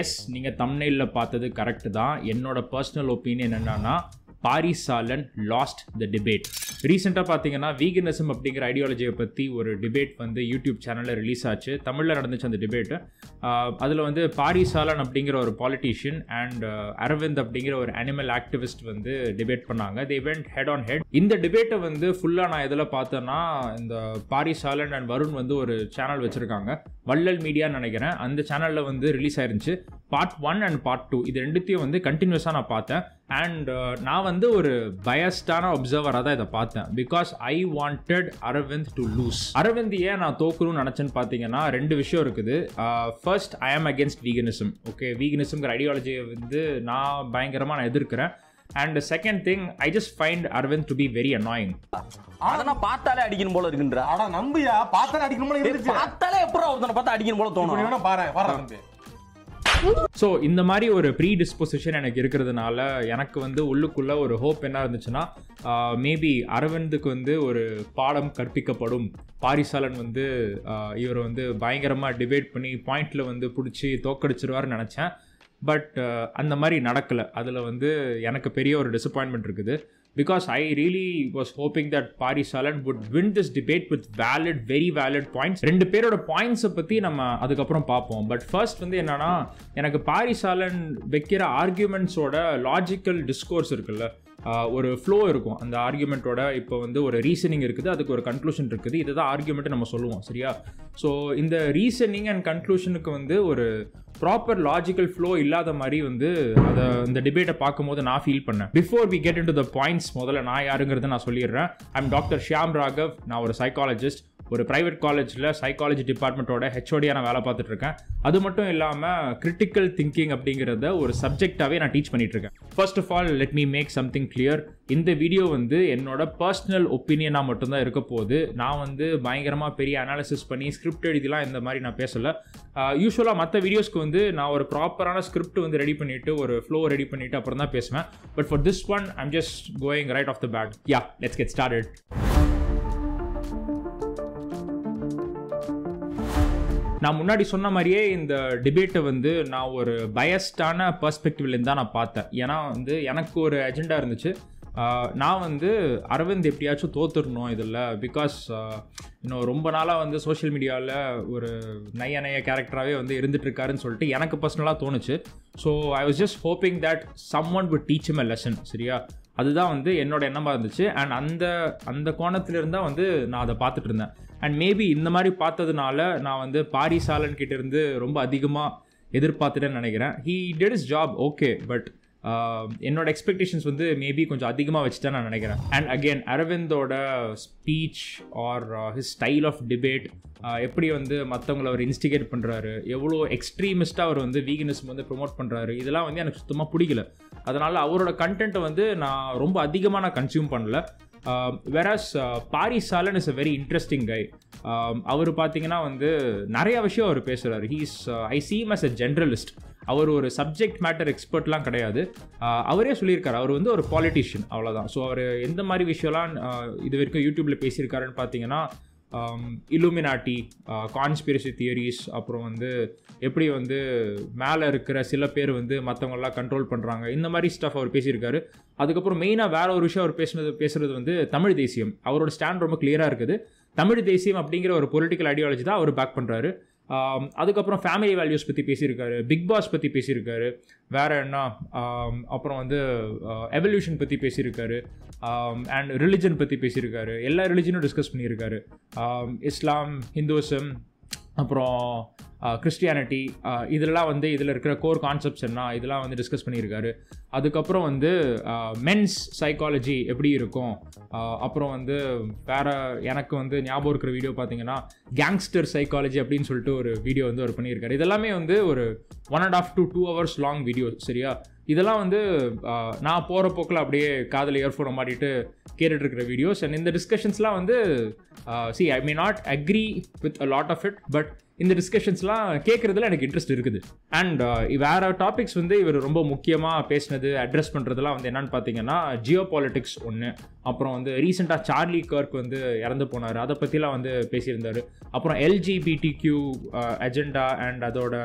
S, நீங்கள் தம்ப்நெயிலில் பார்த்தது correct தான். என்னோட பர்சனல் ஒப்பீனியன் என்னன்னா, Paris salan lost the debate. ரீசெண்டாக பார்த்தீங்கன்னா வீகனிசம் அப்படிங்கிற ஐடியாலஜியை பற்றி ஒரு டிபேட் வந்து யூடியூப் சேனலில் ரிலீஸ் ஆச்சு. தமிழில் நடந்துச்சு அந்த டிபேட்டு. அதில் வந்து பாரிஸ் சாலன் அப்படிங்கிற ஒரு பாலிட்டிஷியன் அண்ட் அரவிந்த் அப்படிங்கிற ஒரு அனிமல் ஆக்டிவிஸ்ட் வந்து டிபேட் பண்ணாங்க. They went head on head. இந்த டிபேட்டை வந்து ஃபுல்லாக நான் எதில் பார்த்தேன்னா, இந்த பாரிஸ் சாலன் அண்ட் வருண் வந்து ஒரு சேனல் வச்சுருக்காங்க, வள்ளல் மீடியான்னு நினைக்கிறேன். அந்த சேனலில் வந்து ரிலீஸ் ஆயிருந்துச்சு. பார்ட் 1 அண்ட் பார்ட் 2 இது ரெண்டுத்தையும் வந்து கண்டினியூஸாக நான் பார்த்தேன். அண்ட் நான் வந்து ஒரு பயஸ்டான அப்சர்வராக தான் இதை பார்த்தேன். Because I wanted Arvind to lose. Arvind ஏன் நான் தோக்கணும்னு நினச்சேன்னு பார்த்தீங்கன்னா, 2 விஷயம் இருக்குது. First, I am against veganism. Okay, வீகனிசம்ங்கிற ஐடியாலஜியை வந்து நான் பயங்கரமாக நான் எதிர்க்கிறேன். And second thing, I just find Aravind to be very annoying. அதெல்லாம் பார்த்தாலே அடிக்கணும் போல இருக்குன்ற. ஆனா நம்பியா பார்த்தாலே அடிக்கணும் போல இருக்கு. பார்த்தாலே எப்பறம் ஒருத்தனை பார்த்தா அடிக்கணும் போல தோணும். வேணா பாரு. ஸோ இந்த மாதிரி ஒரு ப்ரீ டிஸ்பொசிஷன் எனக்கு இருக்கிறதுனால எனக்கு வந்து உள்ளுக்குள்ள ஒரு ஹோப் என்ன இருந்துச்சுன்னா, மேபி அரவிந்துக்கு வந்து ஒரு பாடம் கற்பிக்கப்படும், பாரிஸ் சாலன் வந்து இவர் வந்து பயங்கரமாக டிபேட் பண்ணி பாயிண்டில் வந்து பிடிச்சி தோக்கடிச்சிருவார்னு நினச்சேன். பட் அந்த மாதிரி நடக்கலை. அதில் வந்து எனக்கு பெரிய ஒரு டிசப்பாயின்மெண்ட் இருக்குது. Because I really was hoping that Paris Salan would win this debate with valid, very valid points. 2 பேரோட பாயிண்ட்ஸை பற்றி நம்ம அதுக்கப்புறம் பார்ப்போம். பட் ஃபர்ஸ்ட் வந்து என்னன்னா, எனக்கு பாரிஸ் சாலன் வைக்கிற ஆர்கியூமெண்ட்ஸோட லாஜிக்கல் டிஸ்கோர்ஸ் இருக்குல்ல, ஒரு ஃப்ளோ இருக்கும் அந்த ஆர்கியூமெண்ட்டோட. இப்போ வந்து ஒரு ரீசனிங் இருக்குது, அதுக்கு ஒரு கன்க்ளூஷன் இருக்குது. இதுதான் ஆர்கியூமெண்ட்டு நம்ம சொல்லுவோம், சரியா? ஸோ இந்த ரீசனிங் அண்ட் கன்க்ளூஷனுக்கு வந்து ஒரு ப்ராப்பர் லாஜிக்கல் ஃப்ளோ இல்லாத மாதிரி வந்து அதை இந்த டிபேட்டை பார்க்கும்போது நான் ஃபீல் பண்ணேன். Before we get into the points, முதல்ல நான் யாருங்கிறத நான் சொல்லிடுறேன். I'm doctor Shyam Raghav. நான் ஒரு சைக்காலஜிஸ்ட். ஒரு ப்ரைவேட் காலேஜில் சைக்காலஜி டிபார்ட்மெண்ட்டோட ஹெச்ஓடியாக நான் வேலை பார்த்துட்டு இருக்கேன். அது மட்டும் இல்லாமல் கிரிட்டிக்கல் திங்கிங் அப்படிங்கிறத ஒரு சப்ஜெக்டாகவே நான் டீச் பண்ணிட்டு இருக்கேன். First of all let me make something clear. இந்த வீடியோ வந்து என்னோட பர்சனல் ஒப்பீனியனாக மட்டும்தான் இருக்க போகுது. நான் வந்து பயங்கரமாக பெரிய அனாலிசிஸ் பண்ணி ஸ்கிரிப்ட் எழுதிலாம் இந்த மாதிரி நான் பேசலை. யூஸ்வலாக மற்ற வீடியோஸ்க்கு வந்து நான் ஒரு ப்ராப்பரான ஸ்கிரிப்ட் வந்து ரெடி பண்ணிவிட்டு ஒரு ஃப்ளோ ரெடி பண்ணிவிட்டு அப்புறம் தான் பேசுவேன். But for this one I'm just going right off the bat. Yeah, let's get started. நான் முன்னாடி சொன்ன மாதிரியே இந்த டிபேட்டை வந்து நான் ஒரு பயஸ்டான பர்ஸ்பெக்டிவ்லேருந்து தான் நான் பார்த்தேன். ஏன்னா வந்து எனக்கு ஒரு அஜெண்டா இருந்துச்சு. நான் வந்து அரவிந்த் எப்படியாச்சும் தோத்துடணும் இதில். பிகாஸ் இன்னும் ரொம்ப நாளாக வந்து சோஷியல் மீடியாவில் ஒரு நைய கேரக்டராகவே வந்து இருந்துகிட்ருக்காருன்னு சொல்லிட்டு எனக்கு பர்சனலாக தோணுச்சு. So I was just hoping that someone would teach him a lesson, சரியா? அதுதான் வந்து என்னோட எண்ணமாக இருந்துச்சு. அண்ட் அந்த கோணத்திலிருந்து தான் வந்து நான் அதை பார்த்துட்டு இருந்தேன். அண்ட் மேபி இந்த மாதிரி பார்த்ததுனால நான் வந்து பாரிஸ் சாலன் கிட்ட இருந்து ரொம்ப அதிகமாக எதிர்பார்த்துட்டேன்னு நினைக்கிறேன். He did his job, okay. But என்னோட எக்ஸ்பெக்டேஷன்ஸ் வந்து மேபி கொஞ்சம் அதிகமாக வச்சுட்டேன் நான் நினைக்கிறேன். அண்ட் அகெயின் அரவிந்தோட speech or his style of debate, எப்படி வந்து மற்றவங்களை அவர் இன்ஸ்டிகேட் பண்ணுறாரு, எவ்வளோ எக்ஸ்ட்ரீமிஸ்ட்டாக அவர் வந்து வீகனிசம் வந்து ப்ரொமோட் பண்ணுறாரு, இதெல்லாம் வந்து எனக்கு சுத்தமாக பிடிக்கல. அதனால் அவரோட கண்டென்ட்டை வந்து நான் ரொம்ப அதிகமாக நான் கன்சியூம் பண்ணல. whereas Paari Saalan is a very interesting guy. அவர் பார்த்தீங்கன்னா வந்து நிறைய விஷயம் அவர் பேசுகிறார். ஐ see him as a generalist. அவர் ஒரு சப்ஜெக்ட் மேட்டர் எக்ஸ்பர்ட்லாம் கிடையாது. அவரே சொல்லியிருக்காரு அவர் வந்து ஒரு பாலிட்டிஷியன், அவ்வளோதான். ஸோ அவர் எந்த மாதிரி விஷயம்லாம் இது வரைக்கும் யூடியூப்பில் பேசியிருக்காருன்னு பார்த்தீங்கன்னா, இல்லுமினாட்டி, கான்ஸ்பிரசி தியரிஸ், அப்புறம் வந்து எப்படி வந்து மேலே இருக்கிற சில பேர் வந்து மற்றவங்களெலாம் கண்ட்ரோல் பண்ணுறாங்க, இந்த மாதிரி ஸ்டஃப் அவர் பேசியிருக்காரு. அதுக்கப்புறம் மெயினாக வேற ஒரு விஷயம் அவர் பேசுகிறது வந்து தமிழ் தேசியம். அவரோட ஸ்டாண்ட் ரொம்ப கிளியராக இருக்குது. தமிழ் தேசியம் அப்படிங்கிற ஒரு பொலிட்டிக்கல் ஐடியாலஜி தான் அவர் பேக் பண்ணுறாரு. அதுக்கப்புறம் ஃபேமிலி வேல்யூஸ் பற்றி பேசியிருக்காரு, பிக் பாஸ் பற்றி பேசியிருக்காரு, வேறு என்ன, அப்புறம் வந்து எவல்யூஷன் பற்றி பேசியிருக்காரு, அண்ட் ரிலிஜன் பற்றி பேசியிருக்காரு. எல்லா ரிலிஜனும் டிஸ்கஸ் பண்ணியிருக்காரு. இஸ்லாம், ஹிந்துவிசம், அப்புறம் கிறிஸ்டியானிட்டி, இதெல்லாம் வந்து இதில் இருக்கிற கோர் கான்செப்ட்ஸ் என்ன, இதெல்லாம் வந்து டிஸ்கஸ் பண்ணியிருக்காரு. அதுக்கப்புறம் வந்து மென்ஸ் சைக்காலஜி எப்படி இருக்கும், அப்புறம் வந்து வேறு எனக்கு வந்து ஞாபகம் இருக்கிற வீடியோ பார்த்தீங்கன்னா கேங்ஸ்டர் சைக்காலஜி அப்படின்னு சொல்லிட்டு ஒரு வீடியோ வந்து அவர் பண்ணியிருக்காரு. இதெல்லாமே வந்து ஒரு 1.5 to 2 hours லாங் வீடியோ, சரியா? இதெல்லாம் வந்து நான் போகிற போக்கில் அப்படியே காதில் இயர்ஃபோனை மாட்டிட்டு கேட்டுட்ருக்கிற வீடியோஸ். அண்ட் இந்த டிஸ்கஷன்ஸ்லாம் வந்து I may not agree with a lot of it, but இந்த டிஸ்கஷன்ஸ்லாம் கேட்குறதுல எனக்கு இன்ட்ரெஸ்ட் இருக்குது. அண்ட் வேறு டாபிக்ஸ் வந்து இவர் ரொம்ப முக்கியமாக பேசினது அட்ரஸ் பண்ணுறதுலாம் வந்து என்னன்னு பார்த்தீங்கன்னா ஜியோ பாலிட்டிக்ஸ் ஒன்று, அப்புறம் வந்து ரீசெண்டாக சார்லி கர்க் வந்து இறந்து போனார், அதை பற்றிலாம் வந்து பேசியிருந்தார். அப்புறம் எல்ஜிபிடிக்யூ அஜெண்டா அண்ட் அதோட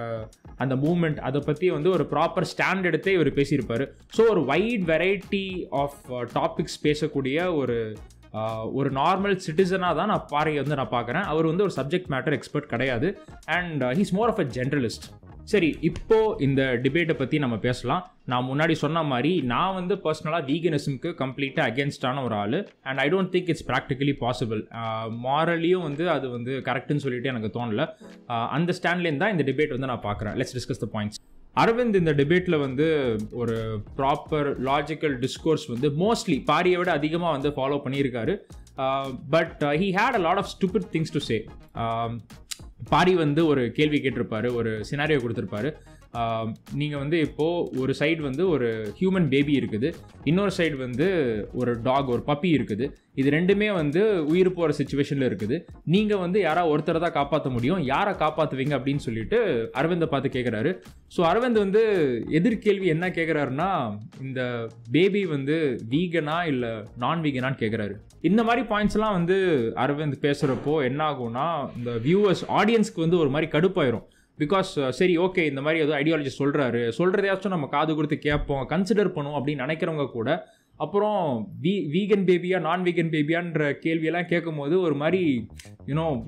அந்த மூவ்மெண்ட் அதை பற்றி வந்து ஒரு ப்ராப்பர் ஸ்டாண்ட் எடுத்தே இவர் பேசியிருப்பார். ஸோ ஒரு வைட் வெரைட்டி ஆஃப் டாபிக்ஸ் பேசக்கூடிய ஒரு நார்மல் சிட்டிசனாக தான் நான் பாரியை வந்து நான் பார்க்குறேன். அவர் வந்து ஒரு சப்ஜெக்ட் மேட்டர் எக்ஸ்பர்ட் கிடையாது and he's more of a generalist. சரி, இப்போது இந்த டிபேட்டை பற்றி நம்ம பேசலாம். நான் முன்னாடி சொன்ன மாதிரி நான் வந்து பர்சனலாக வீகனிசம்க்கு கம்ப்ளீட்டாக அகேன்ஸ்டான ஒரு ஆள் and I don't think it's practically possible. மாரலியும் வந்து அது வந்து கரெக்டுன்னு சொல்லிட்டு எனக்கு தோணலை. அந்த ஸ்டாண்ட்லேருந்து தான் இந்த டிபேட் வந்து நான் பார்க்குறேன். Let's discuss the points. Arvind இந்த டிபேட்டில் வந்து ஒரு ப்ராப்பர் லாஜிக்கல் டிஸ்கோர்ஸ் வந்து மோஸ்ட்லி பாரியை விட அதிகமாக வந்து ஃபாலோ பண்ணியிருக்காரு. But he had a lot of stupid things to say. Paari வந்து ஒரு கேள்வி கேட்டிருப்பாரு, ஒரு சினாரியோ கொடுத்துருப்பாரு. நீங்கள் வந்து இப்போது ஒரு சைடு வந்து ஒரு ஹியூமன் பேபி இருக்குது, இன்னொரு சைடு வந்து ஒரு டாக், ஒரு பப்பி இருக்குது. இது ரெண்டுமே வந்து உயிர் போகிற சுச்சுவேஷனில் இருக்குது. நீங்கள் வந்து யாராவது ஒருத்தரை தான் காப்பாற்ற முடியும், யாரை காப்பாற்றுவீங்க அப்படின்னு சொல்லிட்டு அரவிந்தை பார்த்து கேட்குறாரு. ஸோ அரவிந்த் வந்து எதிர்கேள்வி என்ன கேட்குறாருன்னா, இந்த பேபி வந்து வீகனா இல்லை நான் வீகனான்னு கேட்குறாரு. இந்த மாதிரி பாயிண்ட்ஸ்லாம் வந்து அரவிந்த் பேசுகிறப்போ என்ன ஆகும்னா, இந்த வியூவர்ஸ் ஆடியன்ஸ்க்கு வந்து ஒரு மாதிரி கடுப்பாயிரும். பிகாஸ் சரி ஓகே, இந்த மாதிரி ஏதோ ஐடியாலஜி சொல்கிறதையாச்சும் நம்ம காது கொடுத்து கேட்போம், கன்சிடர் பண்ணுவோம் அப்படின்னு நினைக்கிறவங்க கூட அப்புறம் வீகன் பேபியா நான் வீகன் பேபியான்ற கேள்வியெல்லாம் கேட்கும்போது ஒரு மாதிரி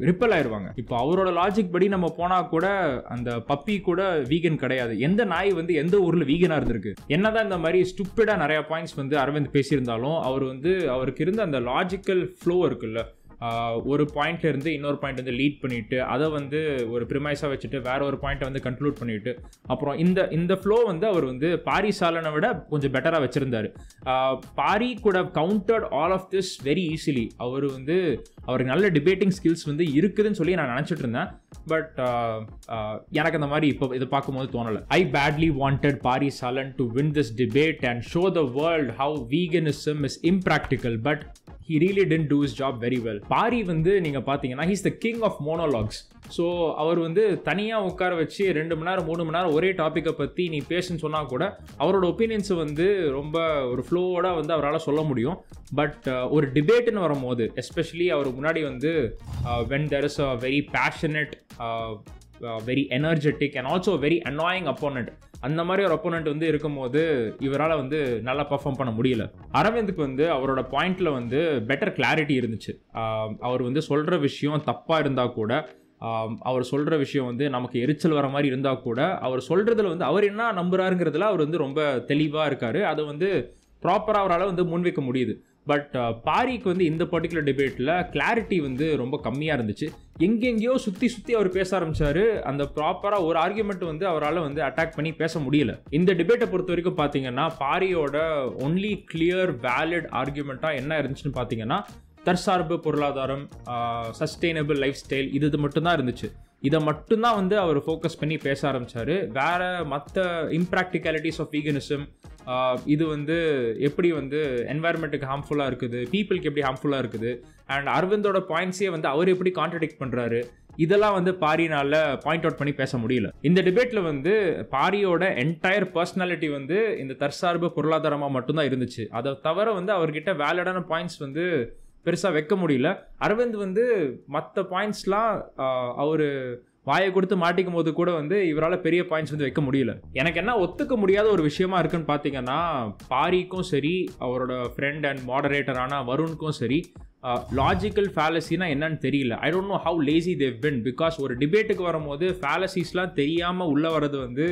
ரிப்பல் ஆயிடுவாங்க. இப்போ அவரோட லாஜிக் படி நம்ம போனால் கூட அந்த பப்பி கூட வீகன் கிடையாது. எந்த நாய் வந்து எந்த ஊரில் வீகனாக இருந்திருக்கு? என்னதான் இந்த மாதிரி ஸ்டூப்பிடாக நிறையா பாயிண்ட்ஸ் வந்து அரவிந்த் பேசியிருந்தாலும் அவருக்கு இருந்த அந்த லாஜிக்கல் ஃப்ளோ இருக்குல்ல, ஒரு பாயிண்ட்ல இருந்து இன்னொரு பாயிண்ட் வந்து லீட் பண்ணிட்டு அதை வந்து ஒரு ப்ரிமைஸாக வச்சுட்டு வேற ஒரு பாயிண்ட்டை வந்து கன்க்ளூட் பண்ணிட்டு அப்புறம் இந்த ஃப்ளோ வந்து அவர் வந்து பாரி சாலனை விட கொஞ்சம் பெட்டராக வச்சிருந்தாரு. Paari could have countered all of this very easily. அவருக்கு நல்ல டிபேட்டிங் ஸ்கில்ஸ் வந்து இருக்குதுன்னு சொல்லி நான் நினச்சிட்டு இருந்தேன். பட் எனக்கு அந்த மாதிரி இப்போ இதை பார்க்கும்போது தோணலை. I badly wanted Paari Saalan to win this debate and show the world how veganism is impractical, but he really didn't do his job very well. Paari வந்து நீங்கள் பார்த்தீங்கன்னா he's the king of monologues. So அவர் வந்து தனியாக உட்கார வச்சு 2 மணி நேரம் 3 மணி நேரம் ஒரே டாப்பிக்கை பற்றி நீ பேசுன்னு சொன்னால் கூட அவரோட ஒப்பீனியன்ஸை வந்து ரொம்ப ஒரு ஃப்ளோவோட வந்து அவரால் சொல்ல முடியும். பட் ஒரு டிபேட்டுன்னு வரும்போது எஸ்பெஷலி அவர் முன்னாடி வந்து when there is a very passionate, very energetic and also a very annoying opponent, அந்த மாதிரி ஒரு அப்போனண்ட் வந்து இருக்கும்போது இவரால் வந்து நல்லா பர்ஃபார்ம் பண்ண முடியல. அரவிந்துக்கு வந்து அவரோட பாயிண்ட்ல வந்து பெட்டர் கிளாரிட்டி இருந்துச்சு. அவர் வந்து சொல்கிற விஷயம் தப்பாக இருந்தால் கூட, அவர் சொல்கிற விஷயம் வந்து நமக்கு எரிச்சல் வர மாதிரி இருந்தால் கூட, அவர் சொல்கிறதுல வந்து அவர் என்ன நம்புறாருங்கிறதுல அவர் வந்து ரொம்ப தெளிவாக இருக்கார். அதை வந்து ப்ராப்பராக அவரால் வந்து முன்வைக்க முடியுது. பட் பாரிக்கு வந்து இந்த பர்டிகுலர் டிபேட்டில் கிளாரிட்டி வந்து ரொம்ப கம்மியாக இருந்துச்சு. எங்கெங்கேயோ சுற்றி அவர் பேச ஆரம்பித்தார். அந்த ப்ராப்பராக ஒரு ஆர்கியூமெண்ட் வந்து அவரால் வந்து அட்டாக் பண்ணி பேச முடியல. இந்த டிபேட்டை பொறுத்த வரைக்கும் பார்த்தீங்கன்னா பாரியோட ஒன்லி கிளியர் வேலிட் ஆர்கியூமெண்ட்டாக என்ன இருந்துச்சுன்னு பார்த்தீங்கன்னா, தற்சார்பு பொருளாதாரம், சஸ்டெயினபிள் லைஃப் ஸ்டைல், இது மட்டும்தான் இருந்துச்சு. இதை மட்டும்தான் வந்து அவர் ஃபோக்கஸ் பண்ணி பேச ஆரம்பித்தார். வேறு மற்ற இம்ப்ராக்டிகாலிட்டிஸ் ஆஃப் வீகனிசம், இது வந்து எப்படி வந்து என்வாயர்மெண்ட்டுக்கு ஹார்ம்ஃபுல்லாக இருக்குது, பீப்புளுக்கு எப்படி ஹார்ம்ஃபுல்லாக இருக்குது, அண்ட் அரவிந்தோட பாயிண்ட்ஸே வந்து அவர் எப்படி கான்ட்ரடிக்ட் பண்ணுறாரு, இதெல்லாம் வந்து பாரினால பாயிண்ட் அவுட் பண்ணி பேச முடியல. இந்த டிபேட்டில் வந்து பாரியோட என்டையர் பர்சனாலிட்டி வந்து இந்த தற்சார்பு பொருளாதாரமாக மட்டும்தான் இருந்துச்சு. அதை தவிர வந்து அவர்கிட்ட வேலிடான பாயிண்ட்ஸ் வந்து பெருசாக வைக்க முடியல. அரவிந்த் வந்து மற்ற பாயிண்ட்ஸ்லாம் அவர் வாயை கொடுத்து மாட்டிக்கும் போது கூட வந்து இவரால் பெரிய பாயிண்ட்ஸ் வந்து வைக்க முடியல. எனக்கு என்ன ஒத்துக்க முடியாத ஒரு விஷயமா இருக்குன்னு பார்த்தீங்கன்னா, பாரிக்கும் சரி அவரோட ஃப்ரெண்ட் அண்ட் மாடரேட்டரான வருணுக்கும் சரி லாஜிக்கல் ஃபேலசினா என்னன்னு தெரியல. I don't know how lazy they've been. பிகாஸ் ஒரு டிபேட்டுக்கு வரும்போது ஃபேலசிஸ்லாம் தெரியாமல் உள்ளே வர்றது வந்து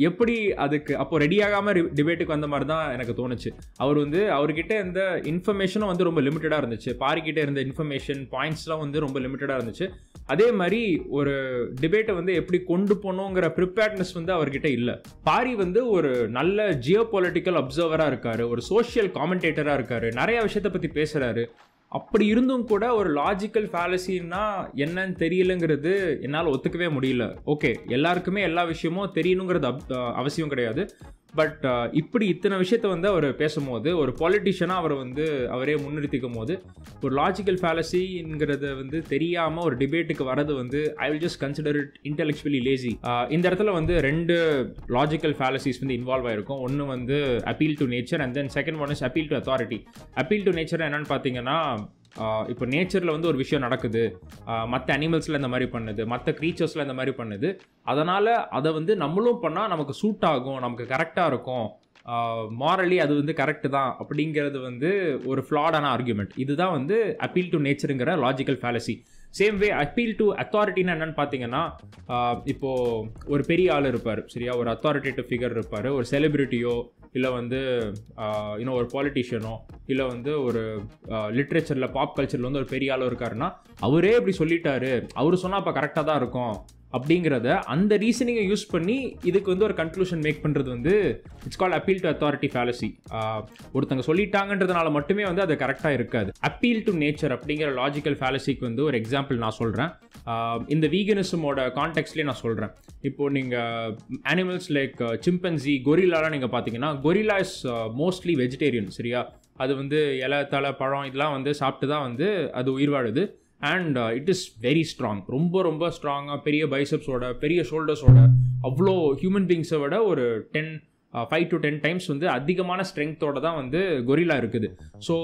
எப்படி அதுக்கு அப்போ ரெடி ஆகாமல் டிபேட்டுக்கு வந்த மாதிரி தான் எனக்கு தோணுச்சு. அவர் வந்து அவர்கிட்ட இருந்த இன்ஃபர்மேஷனும் வந்து ரொம்ப லிமிட்டடாக இருந்துச்சு. பாரிக்கிட்ட இருந்த இன்ஃபர்மேஷன் பாயிண்ட்ஸ்லாம் வந்து ரொம்ப லிமிட்டடாக இருந்துச்சு. அதே மாதிரி ஒரு டிபேட்டை வந்து எப்படி கொண்டு போகணுங்கிற ப்ரிப்பேர்ட்னஸ் வந்து அவர்கிட்ட இல்லை. பாரி வந்து ஒரு நல்ல ஜியோ பொலிட்டிக்கல் அப்சர்வராக இருக்கார், ஒரு சோஷியல் காமெண்டேட்டராக இருக்கார், நிறைய விஷயத்தை பற்றி பேசுகிறாரு. அப்படி இருந்தும் கூட ஒரு லாஜிக்கல் ஃபேலசின்னா என்னன்னு தெரியலங்கிறது என்னால் ஒத்துக்கவே முடியல. ஓகே, எல்லாருக்குமே எல்லா விஷயமும் தெரியணுங்கிறது அவசியம் கிடையாது. பட் இப்படி இத்தனை விஷயத்த வந்து அவர் பேசும்போது ஒரு பாலிட்டிஷியனாக அவர் வந்து அவரே முன்னிறுத்திக்கும் போது ஒரு லாஜிக்கல் ஃபேலசிங்கிறத வந்து தெரியாமல் ஒரு டிபேட்டுக்கு வரது வந்து I will just consider it intellectually lazy. இந்த இடத்துல வந்து 2 லாஜிக்கல் ஃபேலசிஸ் வந்து இன்வால்வ் ஆயிருக்கும். ஒன்று வந்து appeal to nature and then second one is appeal to authority. Appeal to nature என்னன்னு பார்த்தீங்கன்னா, இப்போ நேச்சரில் வந்து ஒரு விஷயம் நடக்குது, மற்ற அனிமல்ஸில் இந்த மாதிரி பண்ணுது, மற்ற க்ரீச்சர்ஸில் இந்த மாதிரி பண்ணுது, அதனால் அதை வந்து நம்மளும் பண்ணால் நமக்கு சூட் ஆகும், நமக்கு கரெக்டாக இருக்கும், மாரலி அது வந்து கரெக்டு தான் அப்படிங்கிறது வந்து ஒரு ஃப்ளாடான ஆர்குமெண்ட். இதுதான் வந்து அப்பீல் டு நேச்சருங்கிற logical fallacy. Same way appeal to அத்தாரிட்டின்னு என்னன்னு பார்த்தீங்கன்னா, இப்போது ஒரு பெரிய ஆள் இருப்பார் சரியா, ஒரு அத்தாரிட்டேட்டிவ் ஃபிகர் இருப்பார், ஒரு செலிபிரிட்டியோ இல்லை வந்து இன்னும் ஒரு பாலிட்டிஷியனோ இல்லை வந்து ஒரு லிட்ரேச்சரில் பாப் கல்ச்சரில் வந்து ஒரு பெரிய ஆளோ இருக்காருன்னா அவரே இப்படி சொல்லிட்டாரு, அவர் சொன்னால் அப்போ கரெக்டாக தான் இருக்கும் அப்படிங்கிறத அந்த ரீசனிங்கை யூஸ் பண்ணி இதுக்கு வந்து ஒரு கன்க்ளூஷன் மேக் பண்ணுறது வந்து it's called appeal to authority fallacy. ஒருத்தங்க சொல்லிட்டாங்கன்றதுனால மட்டுமே வந்து அது கரெக்டாக இருக்காது. அப்பீல் டு நேச்சர் அப்படிங்கிற லாஜிக்கல் ஃபேலசிக்கு வந்து ஒரு எக்ஸாம்பிள் நான் சொல்கிறேன். இந்த வீகனிசமோட கான்டெக்ட்லேயே நான் சொல்கிறேன். இப்போது நீங்கள் அனிமல்ஸ் லைக் சிம்பன்சி, கொரில்லாலாம் நீங்கள் பார்த்தீங்கன்னா, கொரில்லா இஸ் மோஸ்ட்லி வெஜிடேரியன் சரியா. அது வந்து இலை, தலை, பழம் இதெல்லாம் வந்து சாப்பிட்டு தான் வந்து அது உயிர் வாழுது. And it is very strong, ரொம்ப ரொம்ப ஸ்ட்ராங்காக, பெரிய பைசப்ஸோட, பெரிய ஷோல்டர்ஸோட, அவ்வளோ ஹியூமன் பீங்ஸை விட ஒரு 5 to 10 டைம்ஸ் வந்து அதிகமான ஸ்ட்ரென்த்தோட தான் வந்து கொரில்லா இருக்குது. ஸோ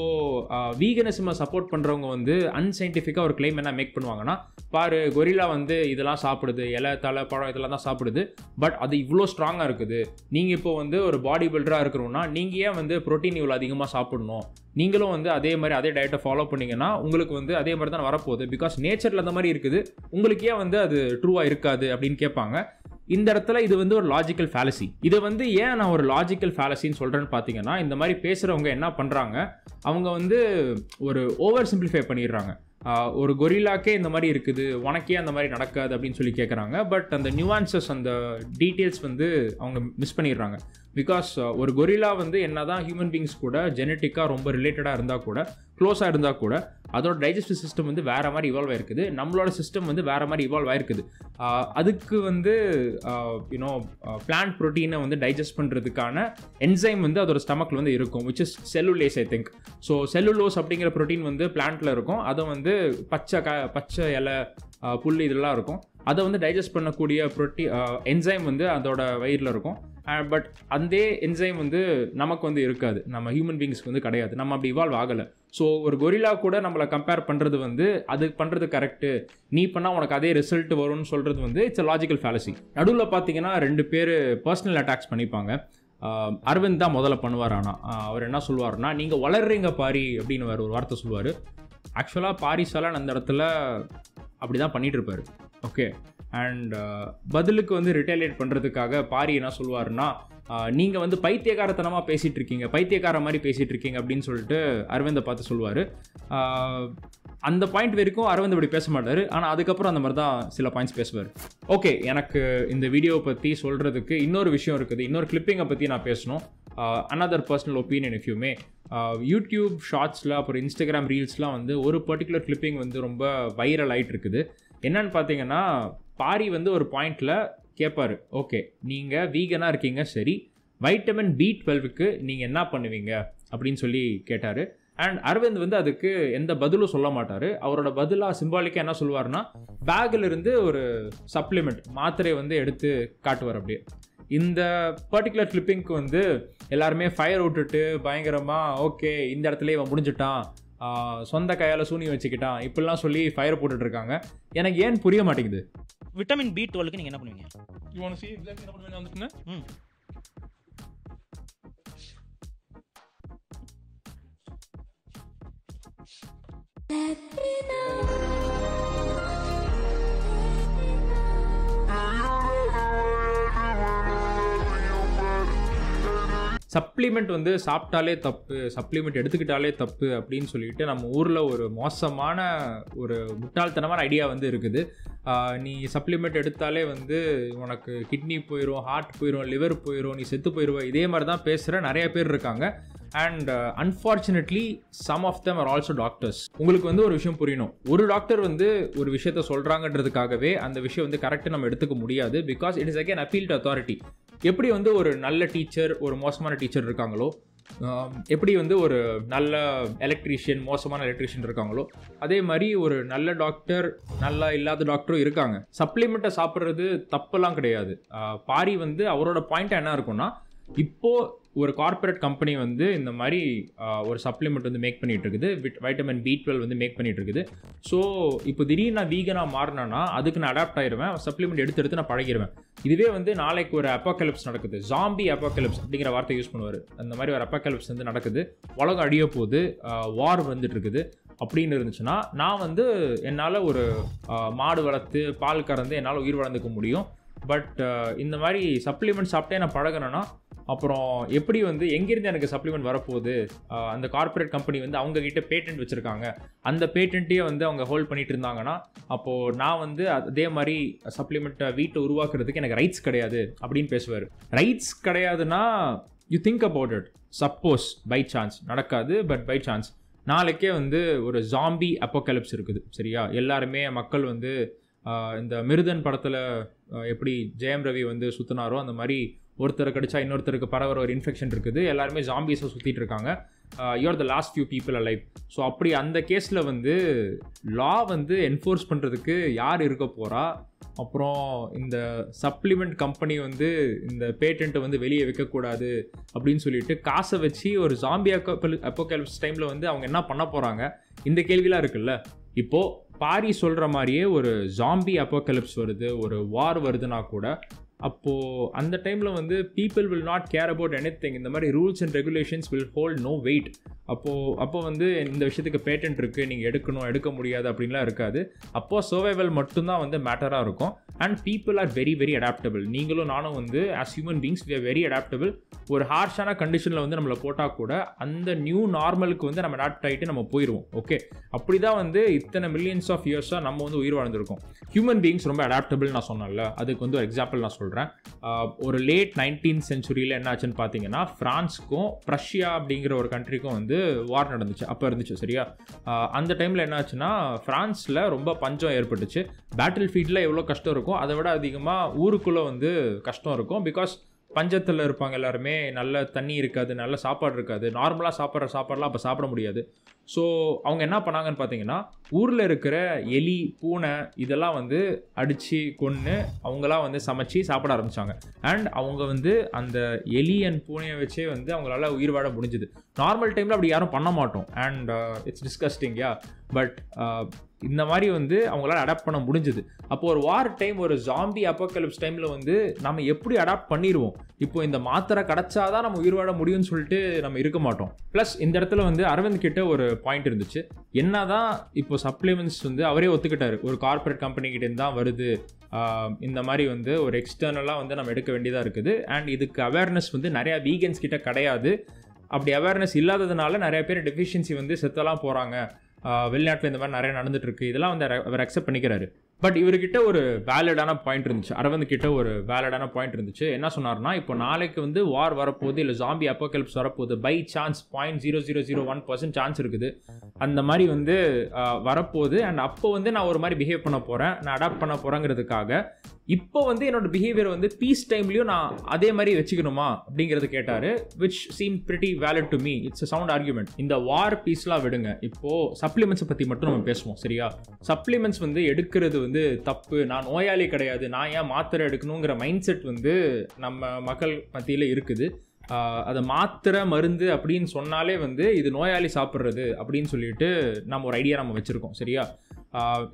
வீகனிசமை சப்போர்ட் பண்ணுறவங்க வந்து அன்சைன்டிஃபிக்காக ஒரு கிளைம் என்ன மேக் பண்ணுவாங்கன்னா, பாரு கொரில்லா வந்து இதெல்லாம் சாப்பிடுது, இலை, தலை, பழம் இதெல்லாம் தான் சாப்பிடுது, பட் அது இவ்வளோ ஸ்ட்ராங்காக இருக்குது. நீங்கள் இப்போ வந்து ஒரு பாடி பில்டராக இருக்கிறோன்னா நீங்கள் ஏன் வந்து ப்ரோட்டீன் இவ்வளோ அதிகமாக சாப்பிடணும், நீங்களும் வந்து அதே மாதிரி அதே டயட்டை ஃபாலோ பண்ணிங்கன்னா உங்களுக்கு வந்து அதே மாதிரி தான் வரப்போகுது, பிகாஸ் நேச்சரில் அந்த மாதிரி இருக்குது, உங்களுக்கு ஏன் வந்து அது ட்ரூவாக இருக்காது அப்படின்னு கேட்பாங்க. இந்த இடத்துல இது வந்து ஒரு லாஜிக்கல் ஃபேலசி. இதை வந்து ஏன் நான் ஒரு லாஜிக்கல் ஃபேலசின்னு சொல்கிறேன்னு பார்த்தீங்கன்னா, இந்த மாதிரி பேசுகிறவங்க என்ன பண்ணுறாங்க, அவங்க வந்து ஒரு ஓவர் சிம்பிளிஃபை பண்ணிடுறாங்க. ஒரு கொரில்லாக்கே இந்த மாதிரி இருக்குது, உனக்கே அந்த மாதிரி நடக்காது அப்படின்னு சொல்லி கேட்குறாங்க. பட் அந்த நியூவான்சஸ், அந்த டீட்டெயில்ஸ் வந்து அவங்க மிஸ் பண்ணிடுறாங்க. பிகாஸ் ஒரு கொரில்லா வந்து என்ன தான் ஹியூமன் பீங்ஸ் கூட ஜெனட்டிக்காக ரொம்ப ரிலேட்டடாக இருந்தால் கூட, க்ளோஸாக இருந்தால் கூட, அதோட டைஜஸ்டிவ் சிஸ்டம் வந்து வேறு மாதிரி இவால்வ் ஆயிருக்குது, நம்மளோட சிஸ்டம் வந்து வேறு மாதிரி இவால்வ் ஆயிருக்குது. அதுக்கு வந்து பிளான்ட் ப்ரோட்டீனை வந்து டைஜஸ்ட் பண்ணுறதுக்கான என்சைம் வந்து அதோட ஸ்டமக்கில் வந்து இருக்கும், which is cellulase I think. So cellulose அப்படிங்கிற ப்ரோட்டீன் வந்து பிளான்ட்டில் இருக்கும், அதை வந்து பச்சை இலை, புல் இதெல்லாம் இருக்கும், அதை வந்து டைஜஸ்ட் பண்ணக்கூடிய என்சைம் வந்து அதோட வயிறில் இருக்கும். பட் அந்த என்சைம் வந்து நமக்கு வந்து இருக்காது, நம்ம ஹியூமன் பீங்ஸ்க்கு வந்து கிடையாது, நம்ம அப்படி இவால்வ் ஆகலை. ஸோ ஒரு கொரில்லா கூட நம்மளை கம்பேர் பண்ணுறது வந்து அது பண்ணுறது கரெக்டு, நீ பண்ணால் உனக்கு அதே ரிசல்ட் வரும்னு சொல்கிறது வந்து இட்ஸ் அ லாஜிக்கல் ஃபேலசி. நடுவில் பார்த்தீங்கன்னா 2 பேர் பர்சனல் அட்டாக்ஸ் பண்ணிப்பாங்க. அரவிந்த் தான் முதல்ல பண்ணுவார். ஆனால் அவர் என்ன சொல்லுவார்னா, நீங்கள் வளர்றீங்க பாரி அப்படின்னு ஒரு வார்த்தை சொல்லுவார். ஆக்சுவலாக பாரிசாலான் அந்த இடத்துல அப்படி தான் பண்ணிகிட்டு இருப்பார். ஓகே, அண்ட் பதிலுக்கு வந்து ரிட்டேலியேட் பண்ணுறதுக்காக பாரி என்ன சொல்லுவார்னா, நீங்கள் வந்து பைத்தியக்காரத்தனமாக பேசிகிட்டு இருக்கீங்க, பைத்தியக்கார மாதிரி பேசிகிட்டு இருக்கீங்க அப்படின்னு சொல்லிட்டு அரவிந்தை பார்த்து சொல்லுவார். அந்த பாயிண்ட் வரைக்கும் அரவிந்த் அப்படி பேச மாட்டார், ஆனால் அதுக்கப்புறம் அந்த மாதிரி தான் சில பாயிண்ட்ஸ் பேசுவார். ஓகே, எனக்கு இந்த வீடியோவை பற்றி சொல்கிறதுக்கு இன்னொரு விஷயம் இருக்குது, இன்னொரு கிளிப்பிங்கை பற்றி நான் பேசணும். Another personal opinion if you may. YouTube ஷார்ட்ஸில் அப்புறம் இன்ஸ்டாகிராம் ரீல்ஸ்லாம் வந்து ஒரு பர்டிகுலர் கிளிப்பிங் வந்து ரொம்ப வைரல் ஆகிட்டு இருக்குது. என்னன்னு பார்த்தீங்கன்னா, பாரி வந்து ஒரு பாயிண்டில் கேட்பார், ஓகே நீங்கள் வீகனாக இருக்கீங்க சரி, வைட்டமின் B12க்கு நீங்கள் என்ன பண்ணுவீங்க அப்படின்னு சொல்லி கேட்டார். அண்ட் அரவிந்த் வந்து அதுக்கு எந்த பதிலும் சொல்ல மாட்டார். அவரோட பதிலாக சிம்பாலிக்காக என்ன சொல்லுவார்னா, பேக்கில் இருந்து ஒரு சப்ளிமெண்ட் மாத்திரை வந்து எடுத்து காட்டுவார். அப்படியே இந்த பர்டிகுலர் கிளிப்பிங்க்கு வந்து எல்லாருமே ஃபயர் விட்டுட்டு பயங்கரமாக, ஓகே இந்த இடத்துல இவன் முடிஞ்சிட்டான், சொந்த கையால் சூனி வச்சுக்கிட்டான், இப்படிலாம் சொல்லி ஃபயர் போட்டுட்டு இருக்காங்க. எனக்கு ஏன் புரிய மாட்டேங்குது. விட்டமின் B12க்கு நீங்கள் என்ன பண்ணுவீங்க? You want to see exactly என்ன பண்ணுவேன்னு வந்துட்டுங்க? சப்ளிமெண்ட் வந்து சாப்பிட்டாலே தப்பு, சப்ளிமெண்ட் எடுத்துக்கிட்டாலே தப்பு அப்படின்னு சொல்லிட்டு நம்ம ஊரில் ஒரு மோசமான ஒரு முட்டாள்தனமான ஐடியா வந்து இருக்குது. நீ சப்ளிமெண்ட் எடுத்தாலே வந்து உனக்கு கிட்னி போயிடும், ஹார்ட் போயிடும், லிவர் போயிடும், நீ செத்து போயிடுவ, இதே மாதிரி தான் பேசுகிற நிறைய பேர் இருக்காங்க. And unfortunately some of them are also doctors. உங்களுக்கு வந்து ஒரு விஷயம் புரியணும், ஒரு டாக்டர் வந்து ஒரு விஷயத்த சொல்கிறாங்கன்றதுக்காகவே அந்த விஷயம் வந்து கரெக்டாக நம்ம எடுத்துக்க முடியாது. Because it is again appeal to authority. எப்படி வந்து ஒரு நல்ல டீச்சர் ஒரு மோசமான டீச்சர் இருக்காங்களோ, எப்படி வந்து ஒரு நல்ல எலக்ட்ரீஷியன் மோசமான எலக்ட்ரீஷியன் இருக்காங்களோ, அதே மாதிரி ஒரு நல்ல டாக்டர் நல்லா இல்லாத டாக்டரும் இருக்காங்க. சப்ளிமெண்ட்டை சாப்பிட்றது தப்பெல்லாம் கிடையாது. பாரி வந்து அவரோட பாயிண்ட் என்ன இருக்குன்னா, இப்போது ஒரு கார்ப்பரேட் கம்பெனி வந்து இந்த மாதிரி ஒரு சப்ளிமெண்ட் வந்து மேக் பண்ணிகிட்டு இருக்குது, வைட்டமின் B12 வந்து மேக் பண்ணிகிட்டு இருக்குது. ஸோ இப்போ திடீர்னு நான் வீகனாக மாறினேன்னா அதுக்கு நான் அடாப்ட் ஆயிடுவேன், சப்ளிமெண்ட் எடுத்து நான் பழகிடுவேன். இதுவே வந்து நாளைக்கு ஒரு அப்போகலிப்ஸ் நடக்குது, ஜாம்பி அப்போகலிப்ஸ் அப்படிங்கிற வார்த்தை யூஸ் பண்ணுவார். அந்த மாதிரி ஒரு அப்போகலிப்ஸ் வந்து நடக்குது, உலகம் அழிய போகுது, வார் வந்துட்டு இருக்குது அப்படின்னு இருந்துச்சுன்னா, நான் வந்து என்னால் ஒரு மாடு வளர்த்து பால் கறந்து என்னால் உயிர் வளர்ந்துக்க முடியும். பட் இந்த மாதிரி சப்ளிமெண்ட் சாப்பிட்டே நான் பழகினேன்னா அப்புறம் எப்படி வந்து எங்கேருந்து எனக்கு சப்ளிமெண்ட் வரப்போகுது? அந்த கார்ப்பரேட் கம்பெனி வந்து அவங்கக்கிட்ட பேட்டன்ட் வச்சுருக்காங்க, அந்த பேட்டன்ட்டையே வந்து அவங்க ஹோல்ட் பண்ணிட்டு இருந்தாங்கன்னா அப்போது நான் வந்து அதே மாதிரி சப்ளிமெண்ட்டை வீட்டை உருவாக்குறதுக்கு எனக்கு ரைட்ஸ் கிடையாது அப்படின்னு பேசுவார். ரைட்ஸ் கிடையாதுன்னா you think about it. Suppose by chance நடக்காது, பட் பை சான்ஸ் நாளைக்கே வந்து ஒரு ஜாம்பி அப்போகலிப்ஸ் இருக்குது, சரியா? எல்லாருமே மக்கள் வந்து இந்த மிருதன் படத்தில் எப்படி ஜெயம் ரவி வந்து சுற்றினாரோ அந்த மாதிரி ஒருத்தரை கடிச்சா இன்னொருத்தருக்கு பரவுற ஒரு இன்ஃபெக்ஷன் இருக்குது, எல்லாருமே ஜாம்பிஸை சுற்றிட்டு இருக்காங்க, you're the last few people alive. So அப்படி அந்த கேஸில் வந்து லா வந்து என்ஃபோர்ஸ் பண்ணுறதுக்கு யார் இருக்க போகிறா? அப்புறம் இந்த சப்ளிமெண்ட் கம்பெனி வந்து இந்த பேட்டன்ட்டை வந்து வெளியே வைக்கக்கூடாது அப்படின்னு சொல்லிட்டு காசை வச்சு ஒரு ஜாம்பி அப்போகலிப்ஸ் டைமில் வந்து அவங்க என்ன பண்ண போகிறாங்க? இந்த கேள்விலாம் இருக்குல்ல. இப்போது பாரி சொல்கிற மாதிரியே ஒரு ஜாம்பி அப்போகலிப்ஸ் வருது, ஒரு வார் வருதுன்னா கூட அப்போது அந்த டைமில் வந்து people will not care about anything. இந்த மாதிரி rules and regulations will hold no weight. அப்போ வந்து இந்த விஷயத்துக்கு பேட்டன்ட் இருக்குது, நீங்கள் எடுக்க முடியாது அப்படின்லாம் இருக்காது. அப்போது சர்வைவல் மட்டும்தான் வந்து மேட்டராக இருக்கும். And people are very very adaptable. நீங்களும் நானும் வந்து as human beings we are very adaptable. ஒரு ஹார்ஷான கண்டிஷனில் வந்து நம்மளை போட்டால் கூட அந்த நியூ நார்மலுக்கு வந்து நம்ம அடாப்ட் ஆகிட்டு நம்ம போயிடுவோம். ஓகே, அப்படி தான் வந்து இத்தனை மில்லியன்ஸ் ஆஃப் இயர்ஸாக நம்ம வந்து உயிர் வாழ்ந்துருக்கோம். ஹியூமன் பீங்ஸ் ரொம்ப அடாப்டபிள் நான் சொன்னேன்ல, அதுக்கு வந்து ஒரு எக்ஸாம்பிள் நான் சொல்கிறேன். ஒரு லேட் 19th centuryல என்ன ஆச்சுன்னு பார்த்தீங்கன்னா, ஃப்ரான்ஸுக்கும் ரஷ்யா அப்படிங்கிற ஒரு கண்ட்ரிக்கும் வந்து வார் நடந்துச்சு, அப்போ இருந்துச்சு, சரியா? அந்த டைமில் என்ன ஆச்சுன்னா, ஃப்ரான்ஸில் ரொம்ப பஞ்சம் ஏற்பட்டுச்சு. பேட்டில் ஃபீல்டில் எவ்வளோ கஷ்டம் இருக்கும் அதை விட அதிகமாக ஊருக்குள்ளே வந்து கஷ்டம் இருக்கும். பிகாஸ் பஞ்சத்தில் இருப்பாங்க எல்லாருமே, நல்ல தண்ணி இருக்காது, நல்ல சாப்பாடு இருக்காது, நார்மலாக சாப்பிட்ற சாப்பாடெலாம் அப்போ சாப்பிட முடியாது. ஸோ அவங்க என்ன பண்ணாங்கன்னு பார்த்தீங்கன்னா, ஊரில் இருக்கிற எலி பூனை இதெல்லாம் வந்து அடித்து கொன்று அவங்களாம் வந்து சமைச்சு சாப்பிட ஆரம்பித்தாங்க. அண்ட் அவங்க வந்து அந்த எலி அண்ட் பூனையை வச்சே வந்து அவங்களால உயிர் வாழ முடிஞ்சுது. நார்மல் டைமில் அப்படி யாரும் பண்ண மாட்டோம். And it's disgusting, yeah. But இந்த மாதிரி வந்து அவங்களால அடாப்ட் பண்ண முடிஞ்சுது. அப்போ ஒரு வார் டைம், ஒரு ஜாம்பி அப்போகலிப்ஸ் டைமில் வந்து நம்ம எப்படி அடாப்ட் பண்ணிடுவோம்? இப்போ இந்த மாத்திரை கிடச்சாதான் நம்ம உயிர் வாழ முடியும்னு சொல்லிட்டு நம்ம இருக்க மாட்டோம். ப்ளஸ் இந்த இடத்துல வந்து அரவிந்த் கிட்ட ஒரு பாயிண்ட் இருந்துச்சு. என்னதான் இப்போ சப்ளிமெண்ட்ஸ் வந்து அவரே ஒத்துக்கிட்டாரு, ஒரு கார்ப்பரேட் கம்பெனி கிட்டே தான் வருது, இந்த மாதிரி வந்து ஒரு எக்ஸ்டர்னலாக வந்து நம்ம எடுக்க வேண்டியதாக இருக்குது. அண்ட் இதுக்கு அவேர்னஸ் வந்து நிறையா வீகன்ஸ் கிட்ட கிடையாது. அப்படி அவேர்னஸ் இல்லாததுனால நிறைய பேர் டெஃபிஷியன்சி வந்து செத்தெல்லாம் போகிறாங்க. வெளிநாட்டில் இந்த மாதிரி நிறைய நடந்துட்டுருக்கு. இதெல்லாம் வந்து அவர் அக்செப்ட் பண்ணிக்கிறாரு. பட் இவர்கிட்ட ஒரு வேலிடான பாயிண்ட் இருந்துச்சு, அரவிந்த் கிட்ட ஒரு வேலிடான பாயிண்ட் இருந்துச்சு. என்ன சொன்னார்னா, இப்போ நாளைக்கு வந்து வார் வரப்போகுது, இல்லை ஜாம்பி அப்போகலிப்ஸ் வரப்போகுது, பை சான்ஸ் 0.0001% சான்ஸ் இருக்குது, அந்த மாதிரி வந்து வரப்போகுது. அண்ட் அப்போ வந்து நான் ஒரு மாதிரி பிஹேவ் பண்ண போகிறேன், நான் அடாப்ட் பண்ண போகிறேங்கிறதுக்காக இப்போ வந்து என்னோட பிஹேவியர் வந்து பீஸ் டைம்லையும் நான் அதே மாதிரி வச்சுக்கணுமா அப்படிங்கிறது கேட்டார். Which seem pretty valid to me. It's a sound argument. இந்த வார் பீஸ்லாம் விடுங்க, இப்போது சப்ளிமெண்ட்ஸை பற்றி மட்டும் நம்ம பேசுவோம், சரியா? சப்ளிமெண்ட்ஸ் வந்து எடுக்கிறது வந்து தப்பு, நான் நோயாளி கிடையாது, நான் ஏன் மாத்திரை எடுக்கணுங்கிற மைண்ட் செட் வந்து நம்ம மக்கள் மத்தியில் இருக்குது. அதை மாத்திரை மருந்து அப்படின்னு சொன்னாலே வந்து இது நோயாளி சாப்பிட்றது அப்படின்னு சொல்லிட்டு நம்ம ஒரு ஐடியா நம்ம வச்சுருக்கோம், சரியா?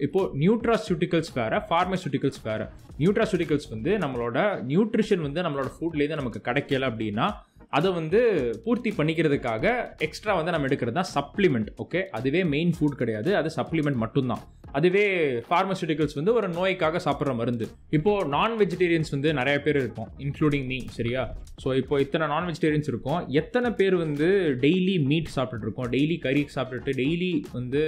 இப்போது நியூட்ராசூட்டிக்கல்ஸ் வேறு, ஃபார்மசூட்டிக்கல்ஸ் வேறு. நியூட்ராசூட்டிக்கல்ஸ் வந்து நம்மளோட நியூட்ரிஷன் வந்து நம்மளோட ஃபுட்லேருந்து நமக்கு கிடைக்கல அப்படின்னா அதை வந்து பூர்த்தி பண்ணிக்கிறதுக்காக எக்ஸ்ட்ரா வந்து நம்ம எடுக்கிறது தான் சப்ளிமெண்ட். ஓகே, அதுவே மெயின் ஃபுட் கிடையாது, அது சப்ளிமெண்ட் மட்டும்தான். அதுவே ஃபார்மசூட்டிக்கல்ஸ் வந்து ஒரு நோய்க்காக சாப்பிட்ற மருந்து. இப்போது நான் வெஜிடேரியன்ஸ் வந்து நிறைய பேர் இருக்கும், இன்க்ளூடிங் மீ, சரியா? ஸோ இப்போ இத்தனை நான் வெஜிடேரியன்ஸ் இருக்கும், எத்தனை பேர் வந்து டெய்லி மீட் சாப்பிட்டுருக்கோம், டெய்லி கறி சாப்பிட்டுட்டு, டெய்லி வந்து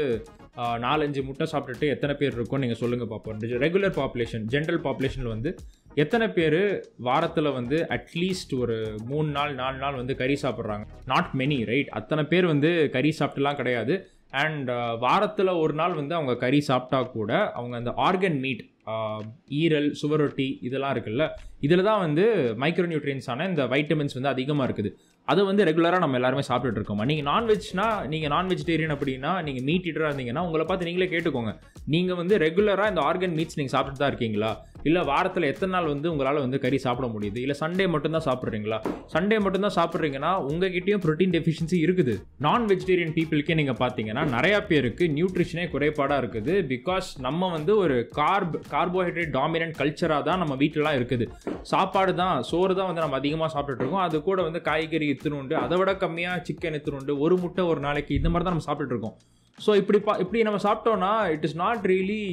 4-5 முட்டை சாப்பிட்டுட்டு எத்தனை பேர் இருக்கும் நீங்கள் சொல்லுங்கள் பார்ப்போம். ரெகுலர் பாப்புலேஷன், ஜென்ரல் பாப்புலேஷனில் வந்து எத்தனை பேர் வாரத்தில் வந்து அட்லீஸ்ட் ஒரு 3 நாள் 4 நாள் வந்து கறி சாப்பிட்றாங்க? Not many, right? அத்தனை பேர் வந்து கறி சாப்பிட்டுலாம் கிடையாது. அண்ட் வாரத்தில் ஒரு நாள் வந்து அவங்க கறி சாப்பிட்டா கூட அவங்க அந்த ஆர்கன் மீட், ஈரல், சுவரொட்டி இதெல்லாம் இருக்குல்ல, இதில் தான் வந்து மைக்ரோ நியூட்ரியன்ஸான இந்த வைட்டமின்ஸ் வந்து அதிகமாக இருக்குது. அதை வந்து ரெகுலராக நம்ம எல்லாருமே சாப்பிட்டுட்டு இருக்கோம். நீங்கள் நான்வெஜ்னா, நீங்கள் நான் வெஜிடேரியன் அப்படின்னா, நீங்கள் மீட் ஈட்டராக இருந்தீங்கன்னா உங்களை பார்த்து நீங்களே கேட்டுக்கோங்க, நீங்கள் வந்து ரெகுலராக இந்த ஆர்கன் மீட்ஸ் நீங்கள் சாப்பிட்டு தான் இருக்கீங்களா, இல்லை வாரத்தில் எத்தனை நாள் வந்து உங்களால் வந்து கறி சாப்பிட முடியுது, இல்லை சண்டே மட்டும்தான் சாப்பிட்றீங்களா? சண்டே மட்டும்தான் சாப்பிட்றீங்கன்னா உங்ககிட்டயும் ப்ரோட்டீன் டெஃபிஷியன்சி இருக்குது. நான் வெஜிடேரியன் பீப்புளுக்கே நீங்கள் பார்த்தீங்கன்னா நிறையா பேருக்கு நியூட்ரிஷனே குறைபாடாக இருக்குது. பிகாஸ் நம்ம வந்து ஒரு கார்போஹைட்ரேட் டாமினன்ட் கல்ச்சராக தான் நம்ம வீட்டிலலாம் இருக்குது. சாப்பாடு தான், சோறு தான் வந்து நம்ம அதிகமாக சாப்பிட்டுட்டு இருக்கோம். அது கூட வந்து காய்கறி இத்தினுண்டு, அதை விட கம்மியாக சிக்கன் இத்தினுண்டு, ஒரு முட்டை ஒரு நாளைக்கு, இந்த மாதிரி தான் நம்ம சாப்பிட்டுட்டு இருக்கோம். ஸோ இப்படி நம்ம சாப்பிட்டோம்னா it is not really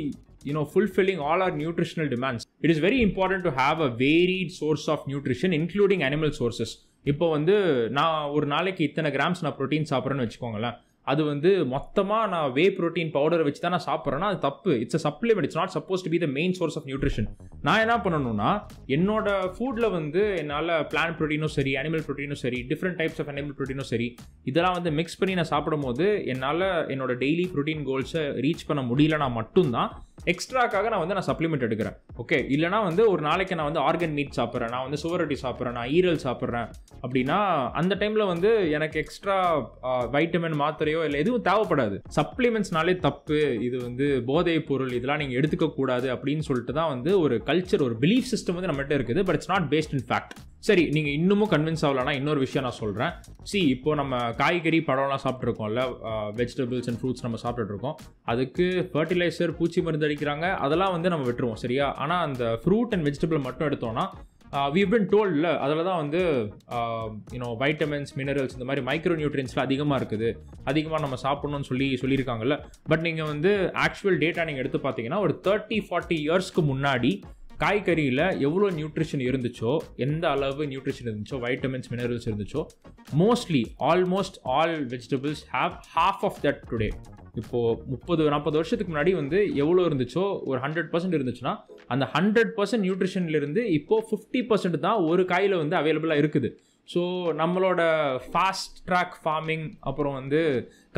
fulfilling all our nutritional demands. It is very important to have a varied source of nutrition including animal sources. இப்போ வந்து நான் ஒரு நாளைக்கு இத்தனை கிராம்ஸ் நான் ப்ரோட்டீன் சாப்பிட்றேன்னு வச்சுக்கோங்களேன், அது வந்து மொத்தமாக நான் வே ப்ரோட்டீன் பவுடரை வச்சு தான் நான் சாப்பிட்றேன்னா அது தப்பு. It's a supplement, it's not suppose to be the main source of nutrition. நான் என்ன பண்ணணும்னா என்னோட ஃபுட்டில் வந்து என்னால் பிளான்ட் ப்ரோட்டீனும் சரி, அனிமல் ப்ரோட்டீனும் சரி, டிஃப்ரெண்ட் டைப்ஸ் ஆஃப் அனிமல் ப்ரோட்டீனும் சரி, இதெல்லாம் வந்து மிக்ஸ் பண்ணி நான் சாப்பிடும் போது என்னால் என்னோட டெய்லி ப்ரோட்டீன் கோல்ஸை ரீச் பண்ண முடியலனா மட்டும்தான் எக்ஸ்ட்ராக்காக நான் சப்ளிமெண்ட் எடுக்கிறேன். ஓகே, இல்லைனா வந்து ஒரு நாளைக்கு நான் வந்து ஆர்கன் மீட் சாப்பிட்றேன், நான் வந்து சுவரொட்டி சாப்பிட்றேன், நான் ஈரல் சாப்பிட்றேன் அப்படின்னா அந்த டைமில் வந்து எனக்கு எக்ஸ்ட்ரா வைட்டமின் மாத்திரையோ இல்லை எதுவும் தேவைப்படாது. சப்ளிமெண்ட்ஸ்னாலே தப்பு, இது வந்து போதைப் பொருள், இதெல்லாம் நீங்கள் எடுத்துக்கக்கூடாது அப்படின்னு சொல்லிட்டு தான் வந்து ஒரு கல்ச்சர், ஒரு பிலீஃப் சிஸ்டம் வந்து நம்மகிட்ட இருக்குது. But it's not based in fact. சரி, நீங்கள் இன்னமும் கன்வின்ஸ் ஆகலன்னா இன்னொரு விஷயம் நான் சொல்கிறேன். இப்போ நம்ம காய்கறி பழம்லாம் சாப்பிட்ருக்கோம்ல, வெஜிடபிள்ஸ் அண்ட் ஃப்ரூட்ஸ் நம்ம சாப்பிட்டுருக்கோம், அதுக்கு ஃபர்டிலைசர், பூச்சி மருந்து அடிக்கிறாங்க, அதெல்லாம் வந்து நம்ம விட்டுருவோம் சரியா. ஆனால் அந்த ஃப்ரூட் அண்ட் வெஜிடபிள் மட்டும் எடுத்தோம்னா we've been told இல்லை, அதில் தான் வந்து வைட்டமின்ஸ், மினரல்ஸ், இந்த மாதிரி மைக்ரோ நியூட்ரியன்ஸ்லாம் அதிகமாக இருக்குது, அதிகமாக நம்ம சாப்பிட்ணுன்னு சொல்லியிருக்காங்கல்ல. பட் நீங்கள் வந்து ஆக்சுவல் டேட்டா நீங்கள் எடுத்து பார்த்தீங்கன்னா ஒரு 30-40 இயர்ஸ்க்கு முன்னாடி காய்கறியில் எவ்வளோ நியூட்ரிஷன் இருந்துச்சோ, எந்த அளவு நியூட்ரிஷன் இருந்துச்சோ, வைட்டமின்ஸ், மினரல்ஸ் இருந்துச்சோ, almost all vegetables have half of that today. இப்போது 30-40 வருஷத்துக்கு முன்னாடி வந்து எவ்வளோ இருந்துச்சோ, ஒரு 100% இருந்துச்சுன்னா அந்த 100% நியூட்ரிஷன்லேருந்து இப்போது 50% தான் ஒரு காயில் வந்து அவைலபிளாக இருக்குது. ஸோ நம்மளோட ஃபாஸ்ட் ட்ராக் ஃபார்மிங், அப்புறம் வந்து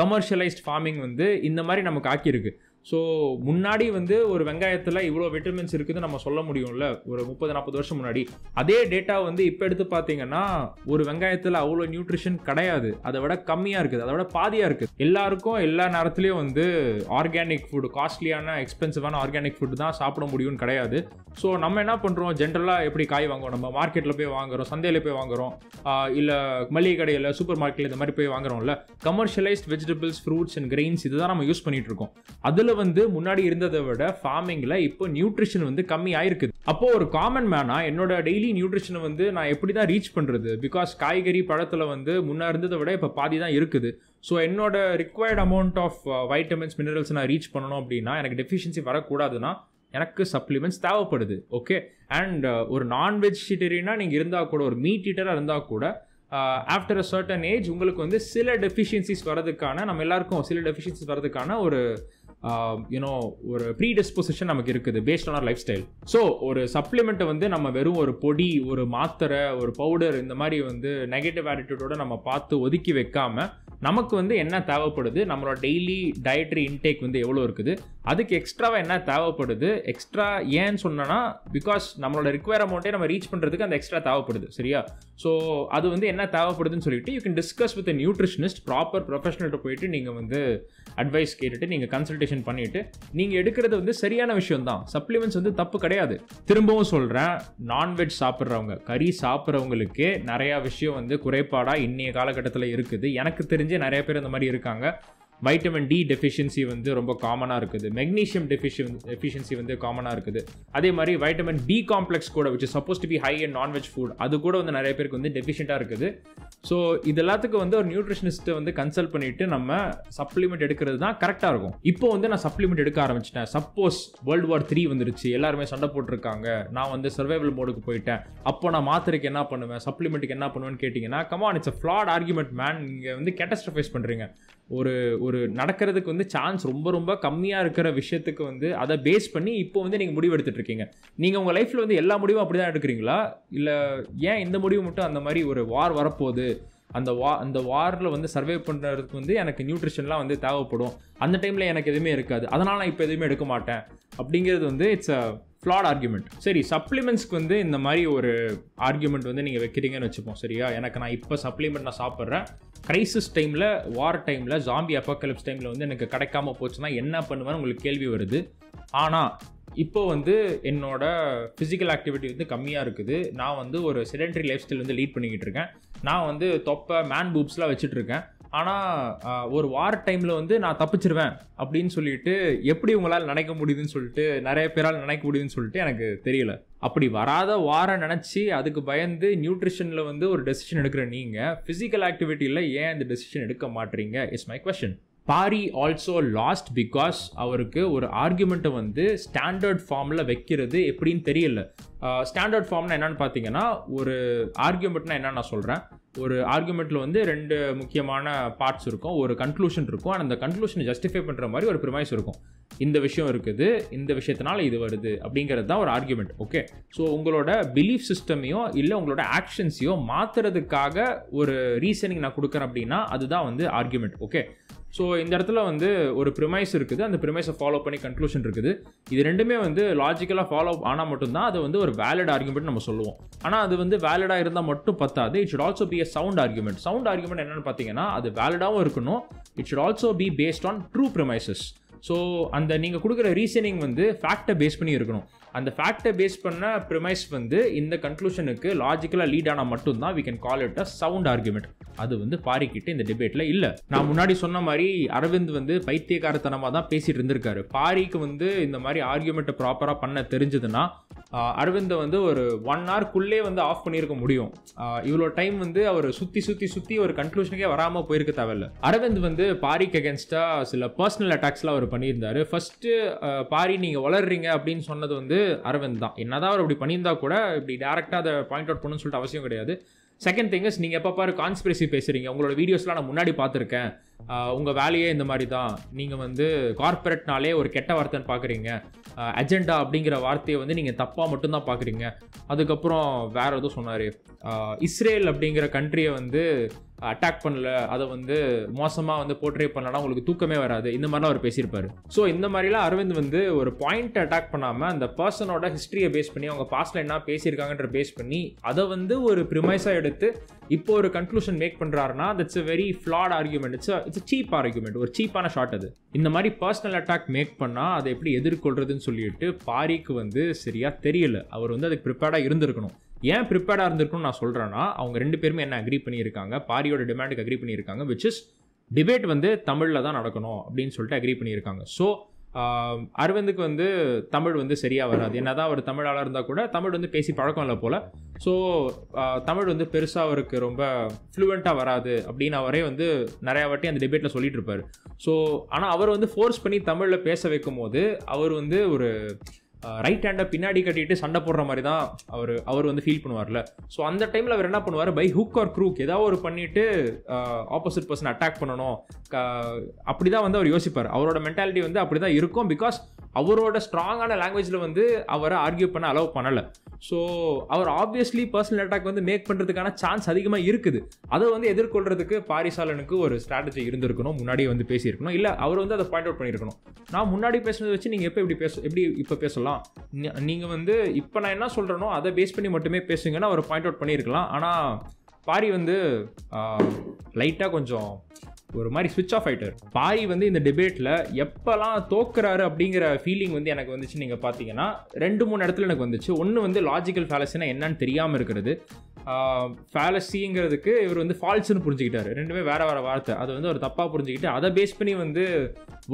கமர்ஷியலைஸ்ட் ஃபார்மிங் வந்து இந்த மாதிரி நமக்கு ஆக்கியிருக்கு. ஸோ முன்னாடி வந்து ஒரு வெங்காயத்தில் இவ்வளோ விட்டமின்ஸ் இருக்குதுன்னு நம்ம சொல்ல முடியும்ல, ஒரு 30-40 வருஷம் முன்னாடி. அதே டேட்டா வந்து இப்போ எடுத்து பார்த்தீங்கன்னா ஒரு வெங்காயத்தில் அவ்வளோ நியூட்ரிஷன் கிடையாது, அதை விட கம்மியாக இருக்குது, அதை விட பாதியாக இருக்குது. எல்லாருக்கும் எல்லா நேரத்துலையும் வந்து ஆர்கானிக் ஃபுட், காஸ்ட்லியான எக்ஸ்பென்சிவான ஆர்கானிக் ஃபுட் தான் சாப்பிட முடியும்னு கிடையாது. ஸோ நம்ம என்ன பண்ணுறோம், ஜென்ரலாக எப்படி காய் வாங்குவோம், நம்ம மார்க்கெட்டில் போய் வாங்குகிறோம், சந்தையில் போய் வாங்குகிறோம், இல்லை மளிகை கடையில், சூப்பர் மார்க்கெட்டில் இந்த மாதிரி போய் வாங்குறோம்ல. Commercialised vegetables, fruits and grains இதுதான் நம்ம யூஸ் பண்ணிட்டு இருக்கோம். அதில் வந்து முன்னாடி இருந்ததை விட ஃபார்மிங்ல இப்போ நியூட்ரிஷன் வந்து கம்மி ஆயிருக்குது. அப்போ ஒரு காமன் மேனா என்னோட டெய்லி நியூட்ரிஷனை வந்து நான் எப்படி தான் ரீச் பண்றது? பிகாஸ் காய்கறி பழத்துல வந்து முன்ன இருந்ததை விட இப்போ பாதி தான் இருக்குது. ஸோ என்னோட required amount of vitamins, minerals நான் ரீச் பண்ணணும் அப்படின்னா, எனக்கு டெஃபிஷியன்சி வரக்கூடாதுன்னா எனக்கு சப்ளிமெண்ட்ஸ் தேவைப்படுது. ஓகே, அண்ட் ஒரு நான் வெஜிடேரியனாக நீங்கள் இருந்தால் கூட, ஒரு மீட் ஈட்டராக இருந்தால் கூட, ஆஃப்டர் அ சர்டன் ஏஜ் உங்களுக்கு வந்து சில டெஃபிஷியன்சிஸ் வரதுக்கான, நம்ம எல்லாருக்கும் சில டெஃபிஷியன்சிஸ் வரதுக்கான ஒரு ஒரு ப்ரீடிஸ்பொசிஷன் நமக்கு இருக்குது based on R life style. So ஒரு சப்ளிமெண்ட்டை வந்து நம்ம வெறும் ஒரு பொடி, ஒரு மாத்திரை, ஒரு பவுடர், இந்த மாதிரி வந்து நெகட்டிவ் ஆட்டிடியூடோட நம்ம பார்த்து ஒதுக்கி வைக்காம, நமக்கு வந்து என்ன தேவைப்படுது, நம்மளோட டெய்லி டயட்ரி இன்டேக் வந்து எவ்வளோ இருக்குது, அதுக்கு எக்ஸ்ட்ராவாக என்ன தேவைப்படுது. எக்ஸ்ட்ரா ஏன்னு சொன்னோன்னா, பிகாஸ் நம்மளோட ரிக்வயர் அமௌண்ட்டே நம்ம ரீச் பண்ணுறதுக்கு அந்த எக்ஸ்ட்ரா தேவைப்படுது சரியா. ஸோ அது வந்து என்ன தேவைப்படுதுன்னு சொல்லிட்டு you can discuss with nutritionist, proper ப்ரொஃபஷனல்கிட்ட போயிட்டு நீங்கள் வந்து அட்வைஸ் கேட்டுட்டு, நீங்கள் கன்சல்டேஷன் பண்ணிவிட்டு நீங்கள் எடுக்கிறது வந்து சரியான விஷயம் தான். சப்ளிமெண்ட்ஸ் வந்து தப்பு கிடையாது. திரும்பவும் சொல்கிறேன், நான்வெஜ் சாப்பிட்றவங்க, கறி சாப்பிட்றவங்களுக்கே நிறையா விஷயம் வந்து குறைபாடாக இன்றைய காலகட்டத்தில் இருக்குது. எனக்கு தெரிஞ்சு நிறைய பேர் இந்த மாதிரி இருக்காங்க. வைட்டமின் டி டெஃபிஷியன்சி வந்து ரொம்ப காமனாக இருக்குது, மெக்னீஷியம் டெஃபிஷியன்சி வந்து காமனாக இருக்குது. அதே மாதிரி வைட்டமின் பி காம்ப்ளெக்ஸ் கூட, which is suppose to be high in non veg food, அது கூட வந்து நிறைய பேருக்கு வந்து டெஃபிஷியண்ட்டாக இருக்குது. ஸோ இது எல்லாத்துக்கும் வந்து ஒரு நியூட்ரிஷனிஸ்ட்டை வந்து கன்சல்ட் பண்ணிட்டு நம்ம சப்ளிமெண்ட் எடுக்கிறது தான் கரெக்டாக இருக்கும். இப்போ வந்து நான் சப்ளிமெண்ட் எடுக்க ஆரம்பிச்சிட்டேன், சப்போஸ் World War III வந்துருச்சு, எல்லாருமே சண்டை போட்டிருக்காங்க, நான் வந்து சர்வைவல் மோடுக்கு போயிட்டேன், அப்போ நான் மாத்திரைக்கு என்ன பண்ணுவேன், சப்ளிமெண்ட்டுக்கு என்ன பண்ணுவேன்னு கேட்டிங்கன்னா, come on, it's a flat argument man. நீங்கள் வந்து கேட்டஸ்ட்ரஃபைஸ் பண்ணுறீங்க. ஒரு நடக்கிறதுக்கு வந்து சான்ஸ் ரொம்ப ரொம்ப கம்மியாக இருக்கிற விஷயத்துக்கு வந்து அதை பேஸ் பண்ணி இப்போ வந்து நீங்கள் முடிவு எடுத்துகிட்டு இருக்கீங்க. நீங்கள் உங்கள் லைஃப்பில் வந்து எல்லா முடிவும் அப்படி தான் எடுக்கிறீங்களா, இல்லை ஏன் இந்த முடிவு மட்டும், அந்த மாதிரி ஒரு வார் வரப்போகுது, அந்த வாரில் வந்து சர்வை பண்ணுறதுக்கு வந்து எனக்கு நியூட்ரிஷன்லாம் வந்து தேவைப்படும், அந்த டைமில் எனக்கு எதுவுமே இருக்காது, அதனால் நான் இப்போ எதுவுமே எடுக்க மாட்டேன் அப்படிங்கிறது வந்து இட்ஸ் அ ஃப்ளாட் ஆர்குமெண்ட். சரி, சப்ளிமெண்ட்ஸ்க்கு வந்து இந்த மாதிரி ஒரு ஆர்குமெண்ட் வந்து நீங்கள் வைக்கிறீங்கன்னு வச்சுப்போம். சரியா, எனக்கு நான் இப்போ சப்ளிமெண்ட் நான் சாப்பிட்றேன், கிரைசிஸ் டைமில், வார் டைமில், ஜாம்பி அப்போகலிப்ஸ் டைமில் வந்து எனக்கு கிடைக்காம போச்சுன்னா என்ன பண்ணுவேன்னு உங்களுக்கு கேள்வி வருது. ஆனால் இப்போ வந்து என்னோட ஃபிசிக்கல் ஆக்டிவிட்டி வந்து கம்மியாக இருக்குது, நான் வந்து ஒரு செடென்டரி லைஃப் ஸ்டைல் வந்து லீட் பண்ணிக்கிட்டு இருக்கேன், நான் வந்து தொப்பை மேன் பூப்ஸ்லாம் வச்சுட்ருக்கேன், ஆனால் ஒரு வார் டைமில் வந்து நான் தப்பிச்சிருவேன் அப்படின்னு சொல்லிட்டு எப்படி உங்களால் நினைக்க முடியுதுன்னு சொல்லிட்டு, நிறைய பேரால் நினைக்க முடியுதுன்னு சொல்லிட்டு எனக்கு தெரியல. அப்படி வராத வார நினச்சி அதுக்கு பயந்து நியூட்ரிஷனில் வந்து ஒரு டெசிஷன் எடுக்கிற நீங்கள் ஃபிசிக்கல் ஆக்டிவிட்டியில் ஏன் இந்த டெசிஷன் எடுக்க மாட்டீங்க is my question. Paari also lost because அவருக்கு ஒரு ஆர்குமெண்ட்டை வந்து ஸ்டாண்டர்ட் ஃபார்மில் வைக்கிறது எப்படின்னு தெரியல. ஸ்டாண்டர்ட் ஃபார்ம்னா என்னன்னு பார்த்தீங்கன்னா, ஒரு ஆர்குமெண்ட்னா என்ன நான் சொல்கிறேன், ஒரு ஆர்குமெண்ட்டில் வந்து 2 முக்கியமான பார்ட்ஸ் இருக்கும், ஒரு கன்க்ளூஷன் இருக்கும், அண்ட் அந்த கன்க்ளூஷனை ஜஸ்டிஃபை பண்ணுற மாதிரி ஒரு ப்ரிமைஸ் இருக்கும். இந்த விஷயம் இருக்குது, இந்த விஷயத்தினால இது வருது அப்படிங்கிறது தான் ஒரு ஆர்குமெண்ட். ஓகே, ஸோ உங்களோட பிலீஃப் சிஸ்டமையோ இல்லை உங்களோட ஆக்ஷன்ஸையோ மாற்றுறதுக்காக ஒரு ரீசனிங் நான் கொடுக்குறேன் அப்படின்னா அதுதான் வந்து ஆர்குமெண்ட். ஓகே, ஸோ இந்த இடத்துல வந்து ஒரு ப்ரிமைஸ் இருக்குது, அந்த ப்ரிமைஸை ஃபாலோ பண்ணி கன்க்ளூஷன் இருக்குது. இது ரெண்டுமே வந்து லாஜிக்கலாக ஃபாலோ ஆனால் மட்டும்தான் அது வந்து ஒரு வேலிட் ஆர்குமெண்ட் நம்ம சொல்லுவோம். ஆனால் அது வந்து வேலிடாக இருந்தால் மட்டும் பத்தாது, it should also be a sound argument. Sound argument என்னென்னு பார்த்தீங்கன்னா, அது வேலிடாகவும் இருக்கணும், it should also be based on true premises. So அந்த நீங்கள் கொடுக்குற ரீசனிங் வந்து ஃபேக்டை பேஸ் பண்ணி இருக்கணும். அந்த ஃபேக்டை பேஸ் பண்ண ப்ரிமைஸ் வந்து இந்த கன்க்ளூஷனுக்கு லாஜிக்கலாக லீட் ஆனால் மட்டும்தான் we can call it a sound argument. அது வந்து பாரிக்கிட்ட இந்த டிபேட்டில் இல்லை. நான் முன்னாடி சொன்ன மாதிரி அரவிந்த் வந்து பைத்தியக்காரத்தனமாக தான் பேசிகிட்டு இருந்திருக்காரு. பாரிக்கு வந்து இந்த மாதிரி ஆர்குமெண்ட்டை ப்ராப்பராக பண்ண தெரிஞ்சதுன்னா அரவிந்தை வந்து ஒரு 1 hourக்குள்ளே வந்து ஆஃப் பண்ணியிருக்க முடியும். இவ்வளோ டைம் வந்து அவர் சுற்றி ஒரு கன்க்ளூஷனுக்கே வராமல் போயிருக்க தேவையில்ல. அரவிந்த் வந்து பாரிக்கு அகேன்ஸ்டாக சில பர்சனல் அட்டாக்ஸ்லாம் அவர் பண்ணியிருந்தாரு. ஃபர்ஸ்ட்டு பாரி நீங்கள் வளர்றீங்க அப்படின்னு சொன்னது வந்து அரவிந்த் தான். என்னதான் அவர் அப்படி பண்ணியிருந்தா கூட இப்படி டேரெக்டாக அதை பாயிண்ட் அவுட் பண்ணணும்னு சொல்லிட்டு அவசியம் கிடையாது. செகண்ட் திங் இஸ், நீங்கள் எப்போ பாரு கான்ஸ்பிரசி பேசுகிறீங்க, உங்களோட வீடியோஸ்லாம் நான் முன்னாடி பார்த்துருக்கேன், உங்கள் வேலையே இந்த மாதிரி தான், நீங்கள் வந்து கார்பரேட்னாலே ஒரு கெட்ட வார்த்தைன்னு பார்க்குறீங்க, அஜெண்டா அப்படிங்கிற வார்த்தையை வந்து நீங்கள் தப்பாக மட்டும்தான் பார்க்குறீங்க. அதுக்கப்புறம் வேறு எதுவும் சொன்னார், இஸ்ரேல் அப்படிங்கிற கண்ட்ரியை வந்து அட்டாக் பண்ணல, அதை வந்து மோசமாக வந்து போர்ட்ரே பண்ணலன்னா உங்களுக்கு தூக்கமே வராது, இந்த மாதிரிலாம் அவர் பேசியிருப்பார். ஸோ இந்த மாதிரிலாம் அரவிந்த் வந்து ஒரு பாயிண்ட்டை அட்டாக் பண்ணாமல் அந்த பர்சனோட ஹிஸ்ட்ரியை பேஸ் பண்ணி, அவங்க பாஸ்ட்டில் என்ன பேசியிருக்காங்கன்ற பேஸ் பண்ணி அதை வந்து ஒரு ப்ரிமைஸாக எடுத்து இப்போ ஒரு கன்க்ளூஷன் மேக் பண்ணுறாருன்னா that's a very flawed argument. It's cheap argument, ஒரு சீப்பான ஷார்ட் அது. இந்த மாதிரி பர்சனல் அட்டாக் மேக் பண்ணால் அதை எப்படி எதிர்கொள்றதுன்னு சொல்லிட்டு பாரிக்கு வந்து சரியாக தெரியல. அவர் வந்து அதுக்கு ப்ரிப்பேர்டாக இருந்திருக்கணும். ஏன் ப்ரிப்பேர்டாக இருந்திருக்குன்னு நான் சொல்கிறேன்னா, அவங்க 2 பேருமே என்ன அக்ரி பண்ணியிருக்காங்க, பாரியோட டிமாண்டுக்கு அக்ரி பண்ணியிருக்காங்க, விச் இஸ் டிபேட் வந்து தமிழில் தான் நடக்கணும் அப்படின்னு சொல்லிட்டு அக்ரி பண்ணியிருக்காங்க. ஸோ அரவிந்துக்கு வந்து தமிழ் வந்து சரியாக வராது. என்ன தான் அவர் தமிழாளர் இருந்தால் கூட தமிழ் வந்து பேசி பழக்கம் இல்லை போல். ஸோ தமிழ் வந்து பெருசாக அவருக்கு ரொம்ப ஃப்ளூவெண்ட்டாக வராது அப்படின்னு அவரே வந்து நிறையா வாட்டி அந்த டிபேட்டில் சொல்லிட்டு இருப்பார். ஸோ ஆனால் அவர் வந்து ஃபோர்ஸ் பண்ணி தமிழில் பேச வைக்கும் போது அவர் வந்து ஒரு ரைட் ஹேண்டை பின்னாடி கட்டிட்டு சண்டை போடுற மாதிரி தான் அவர் வந்து ஃபீல் பண்ணுவார்ல. ஸோ அந்த டைமில் அவர் என்ன பண்ணுவார், பை ஹுக் ஆர் க்ரூக் ஏதாவது ஒரு பண்ணிட்டு ஆப்போசிட் பர்சன் அட்டாக் பண்ணணும், அப்படி தான் வந்து அவர் யோசிப்பார். அவரோட மென்டாலிட்டி வந்து அப்படி தான் இருக்கும். பிகாஸ் அவரோட ஸ்ட்ராங்கான லாங்குவேஜில் வந்து அவரை ஆர்கியூ பண்ண அலோவ் பண்ணலை. ஸோ அவர் ஆப்வியஸ்லி பர்சனல் அட்டாக் வந்து மேக் பண்ணுறதுக்கான சான்ஸ் அதிகமாக இருக்குது. அதை வந்து எதிர்கொள்றதுக்கு பாரிசாலனுக்கு ஒரு ஸ்ட்ராட்டஜி இருந்திருக்கணும், முன்னாடியே வந்து பேசியிருக்கணும், இல்லை அவர் வந்து அதை பாயிண்ட் அவுட் பண்ணியிருக்கணும். நான் முன்னாடி பேசுனதை வச்சு நீங்கள் எப்படி இப்போ பேசலாம், நீங்கள் வந்து இப்போ நான் என்ன சொல்கிறேனோ அதை பேஸ் பண்ணி மட்டுமே பேசுங்கன்னா அவர் பாயிண்ட் அவுட் பண்ணியிருக்கலாம். ஆனால் பாரி வந்து லைட்டாக கொஞ்சம் ஒரு மாதிரி ஸ்விட்ச் ஆஃப் ஆகிட்டார். பாரி வந்து இந்த டிபேட்டில் எப்போல்லாம் தோக்குறாரு அப்படிங்கிற ஃபீலிங் வந்து எனக்கு வந்துச்சு. நீங்கள் பார்த்தீங்கன்னா 2-3 இடத்துல எனக்கு வந்துச்சு. ஒன்று வந்து லாஜிக்கல் ஃபேலசினா என்னன்னு தெரியாமல் இருக்கிறது, ஃபேலசிங்கிறதுக்கு இவர் வந்து ஃபால்ஸ்னு புரிஞ்சுக்கிட்டாரு. 2மே வேறு வார்த்தை, அதை வந்து ஒரு தப்பாக புரிஞ்சுக்கிட்டு அதை பேஸ் பண்ணி வந்து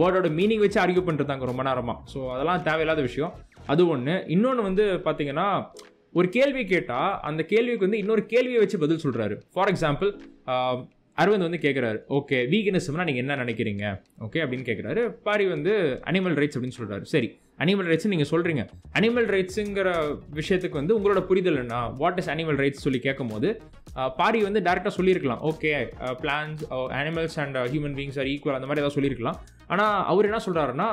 வேர்டோட மீனிங் வச்சு ஆர்கியூ பண்ணுறதாங்க ரொம்ப நேரமாக. ஸோ அதெல்லாம் தேவையில்லாத விஷயம். அது ஒன்று. இன்னொன்று வந்து பார்த்தீங்கன்னா, ஒரு கேள்வி கேட்டால் அந்த கேள்விக்கு வந்து இன்னொரு கேள்வியை வச்சு பதில் சொல்கிறாரு. ஃபார் எக்ஸாம்பிள், அரவிந்த் வந்து கேட்குறாரு, ஓகே வீகனிசம்னா நீங்கள் என்ன நினைக்கிறீங்க ஓகே அப்படின்னு கேட்குறாரு. பாரி வந்து அனிமல் ரைட்ஸ் அப்படின்னு சொல்கிறாரு. சரி, அனிமல் ரைட்ஸ் நீங்கள் சொல்கிறீங்க, அனிமல் ரைட்ஸுங்கிற விஷயத்துக்கு வந்து உங்களோட புரிதல் என்ன, வாட் இஸ் அனிமல் ரைட்ஸ் சொல்லி கேட்கும் போது பாரி வந்து டேரெக்டாக சொல்லியிருக்கலாம், okay plans animals and human beings are equal, அந்த மாதிரி ஏதாவது சொல்லியிருக்கலாம். ஆனால் அவர் என்ன சொல்கிறாருன்னா,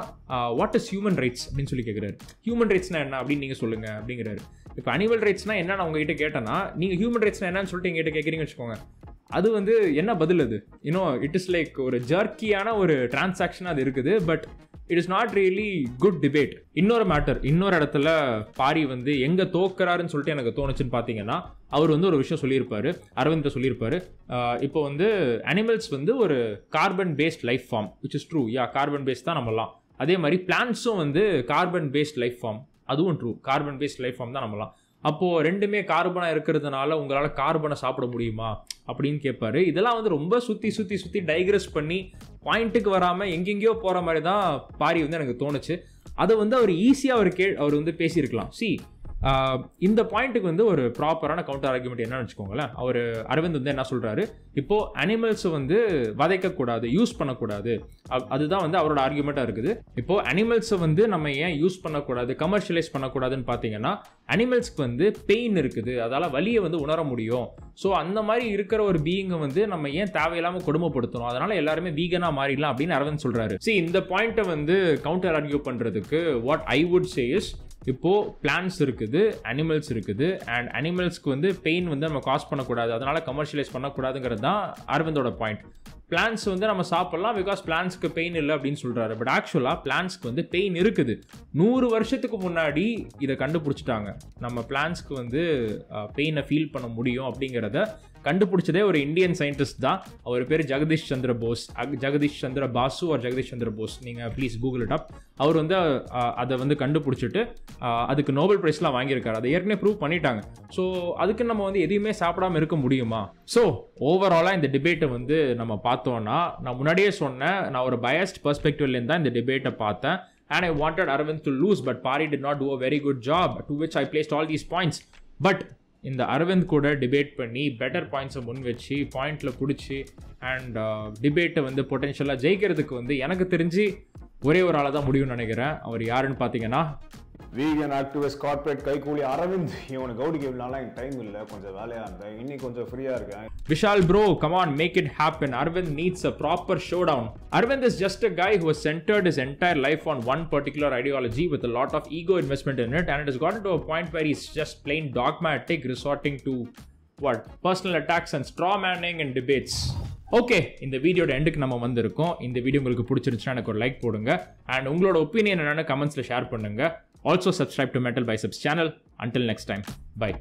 வாட் இஸ் ஹியூமன் ரைட்ஸ் அப்படின்னு சொல்லி கேட்குறாரு. ஹியூமன் ரைட்ஸ்னா என்ன அப்படின்னு நீங்கள் சொல்லுங்கள் அப்படிங்கிறாரு. இப்போ அனிமல் ரைட்ஸ்னா என்ன நான் உங்ககிட்ட கேட்டேன்னா, நீங்கள் ஹியூமன் ரைட்ஸ்னா என்னன்னு சொல்லிட்டு எங்ககிட்ட கேட்குறீங்கன்னு வச்சுக்கோங்க, அது வந்து என்ன பதில் அது? இட் இஸ் லைக் ஒரு ஜர்க்கியான ஒரு டிரான்சாக்ஷன் அது இருக்குது. But it is not really good debate. இன்னொரு மேட்டர், இன்னொரு இடத்துல பாரி வந்து எங்க தோக்குறாருன்னு சொல்லிட்டு எனக்கு தோணுச்சுன்னு பார்த்தீங்கன்னா, அவர் வந்து ஒரு விஷயம் சொல்லியிருப்பாரு, அரவிந்த் சொல்லியிருப்பாரு, இப்போ வந்து அனிமல்ஸ் வந்து ஒரு carbon based life form, which is true. Carbon based தான் நம்மலாம். அதே மாதிரி பிளான்ட்ஸும் வந்து கார்பன் பேஸ்ட் லைஃப் ஃபார்ம், அதுவும் true. Carbon based life form தான் நம்மலாம். அப்போது ரெண்டுமே கார்பனாக இருக்கிறதுனால உங்களால் கார்பனை சாப்பிட முடியுமா அப்படின்னு கேட்பாரு. இதெல்லாம் வந்து ரொம்ப சுற்றி டைக்ரெஸ் பண்ணி பாயிண்ட்டுக்கு வராமல் எங்கெங்கேயோ போகிற மாதிரி தான் பாரி வந்து எனக்கு தோணுச்சு. அதை வந்து அவர் ஈஸியாக அவர் வந்து பேசியிருக்கலாம். இந்த பாயிண்ட்டுக்கு வந்து ஒரு ப்ராப்பரான கவுண்டர் ஆர்குமெண்ட் என்னன்னு வச்சுக்கோங்களேன். அவர் அரவிந்த் வந்து என்ன சொல்கிறாரு, இப்போது அனிமல்ஸை வந்து வதைக்கக்கூடாது, யூஸ் பண்ணக்கூடாது, அதுதான் வந்து அவரோட ஆர்குமெண்ட்டாக இருக்குது. இப்போது அனிமல்ஸை வந்து நம்ம ஏன் யூஸ் பண்ணக்கூடாது, கமர்ஷியலைஸ் பண்ணக்கூடாதுன்னு பார்த்தீங்கன்னா, அனிமல்ஸ்க்கு வந்து பெயின் இருக்குது, அதால் வலியை வந்து உணர முடியும். ஸோ அந்த மாதிரி இருக்கிற ஒரு பீயிங்கை வந்து நம்ம ஏன் தேவையில்லாமல் கொடுமைப்படுத்தணும், அதனால் எல்லாருமே வீகனாக மாறிடலாம் அப்படின்னு அரவிந்த் சொல்கிறாரு. இந்த பாயிண்ட்டை வந்து கவுண்டர் ஆர்கியூ பண்ணுறதுக்கு what I would say is, இப்போது பிளான்ஸ் இருக்குது, அனிமல்ஸ் இருக்குது, அண்ட் அனிமல்ஸ்க்கு வந்து பெயின் வந்து நம்ம காஸ் பண்ணக்கூடாது, அதனால் கமர்ஷியலைஸ் பண்ணக்கூடாதுங்கிறது தான் அரவிந்தோட பாயிண்ட். பிளான்ஸ் வந்து நம்ம சாப்பிட்லாம் பிகாஸ் பிளான்ஸ்க்கு பெயின் இல்லை அப்படின்னு சொல்கிறாரு. பட் ஆக்சுவலாக பிளான்ஸ்க்கு வந்து பெயின் இருக்குது. 100 வருஷத்துக்கு முன்னாடி இதை கண்டுபிடிச்சிட்டாங்க. நம்ம பிளான்ஸ்க்கு வந்து பெயினை ஃபீல் பண்ண முடியும் அப்படிங்கிறத கண்டுபிடிச்சதே ஒரு இந்தியன் சயின்டிஸ்ட் தான். அவர் பேர் ஜெகதீஷ் சந்திர போஸ், ஜெகதீஷ் சந்திர பாசு ஒரு ஜெகதீஷ் சந்திர போஸ். நீங்கள் ப்ளீஸ் கூகுள் இட் அப். அவர் வந்து அதை வந்து கண்டுபிடிச்சிட்டு அதுக்கு நோபல் ப்ரைஸ்லாம் வாங்கியிருக்காரு. அதை ஏற்கனவே ப்ரூவ் பண்ணிட்டாங்க. ஸோ அதுக்கு நம்ம வந்து எதையுமே சாப்பிடாமல் இருக்க முடியுமா? ஸோ ஓவராலாக இந்த டிபேட்டை வந்து நம்ம பார்த்தோன்னா, நான் முன்னாடியே சொன்னேன், நான் ஒரு பயஸ்ட் பெர்ஸ்பெக்டிவ்லேருந்து தான் இந்த டிபேட்டை பார்த்தேன். And I wanted Arvind to lose, but Pari did not do a very good job, to which I placed all these points. But இந்த அரவிந்த் கூட டிபேட் பண்ணி பெட்டர் பாயிண்ட்ஸை முன் வச்சு பாயிண்டில் பிடிச்சி அண்ட் டிபேட்டை வந்து பொட்டென்ஷியலாக ஜெயிக்கிறதுக்கு வந்து எனக்கு தெரிஞ்சு ஒரே ஒரு ஆளை தான் முடியும்னு நினைக்கிறேன். அவர் யாருன்னு பார்த்தீங்கன்னா, வீகன் ஆக்டிவிஸ்ட் கார்பரேட் கைக்கூலி அரவிந்த். இவனுக்கு கவுடிக்கு எவ்வளோ டைம் இல்லை, கொஞ்சம் வேலையாக இருந்தேன், இன்னைக்கு கொஞ்சம் ஃப்ரீயாக இருக்கேன். Vishal bro, come on, make it happen. Arvind needs a proper showdown. Arvind is just a guy who has centered his entire life on one particular ideology with a lot of ego investment in it, and it has gotten to a point where he's just plain dogmatic, resorting to personal attacks and straw manning and debates. Okay, இந்த வீடியோட எண்டுக்கு நம்ம வந்திருக்கோம். இந்த video உங்களுக்கு பிடிச்சிருந்துச்சுன்னா எனக்கு ஒரு லைக் போடுங்க, அண்ட் உங்களோட ஒப்பீனியன் என்னென்னு கமெண்ட்ஸில் ஷேர் பண்ணுங்க. Also subscribe to metal biceps channel. Until next time, bye.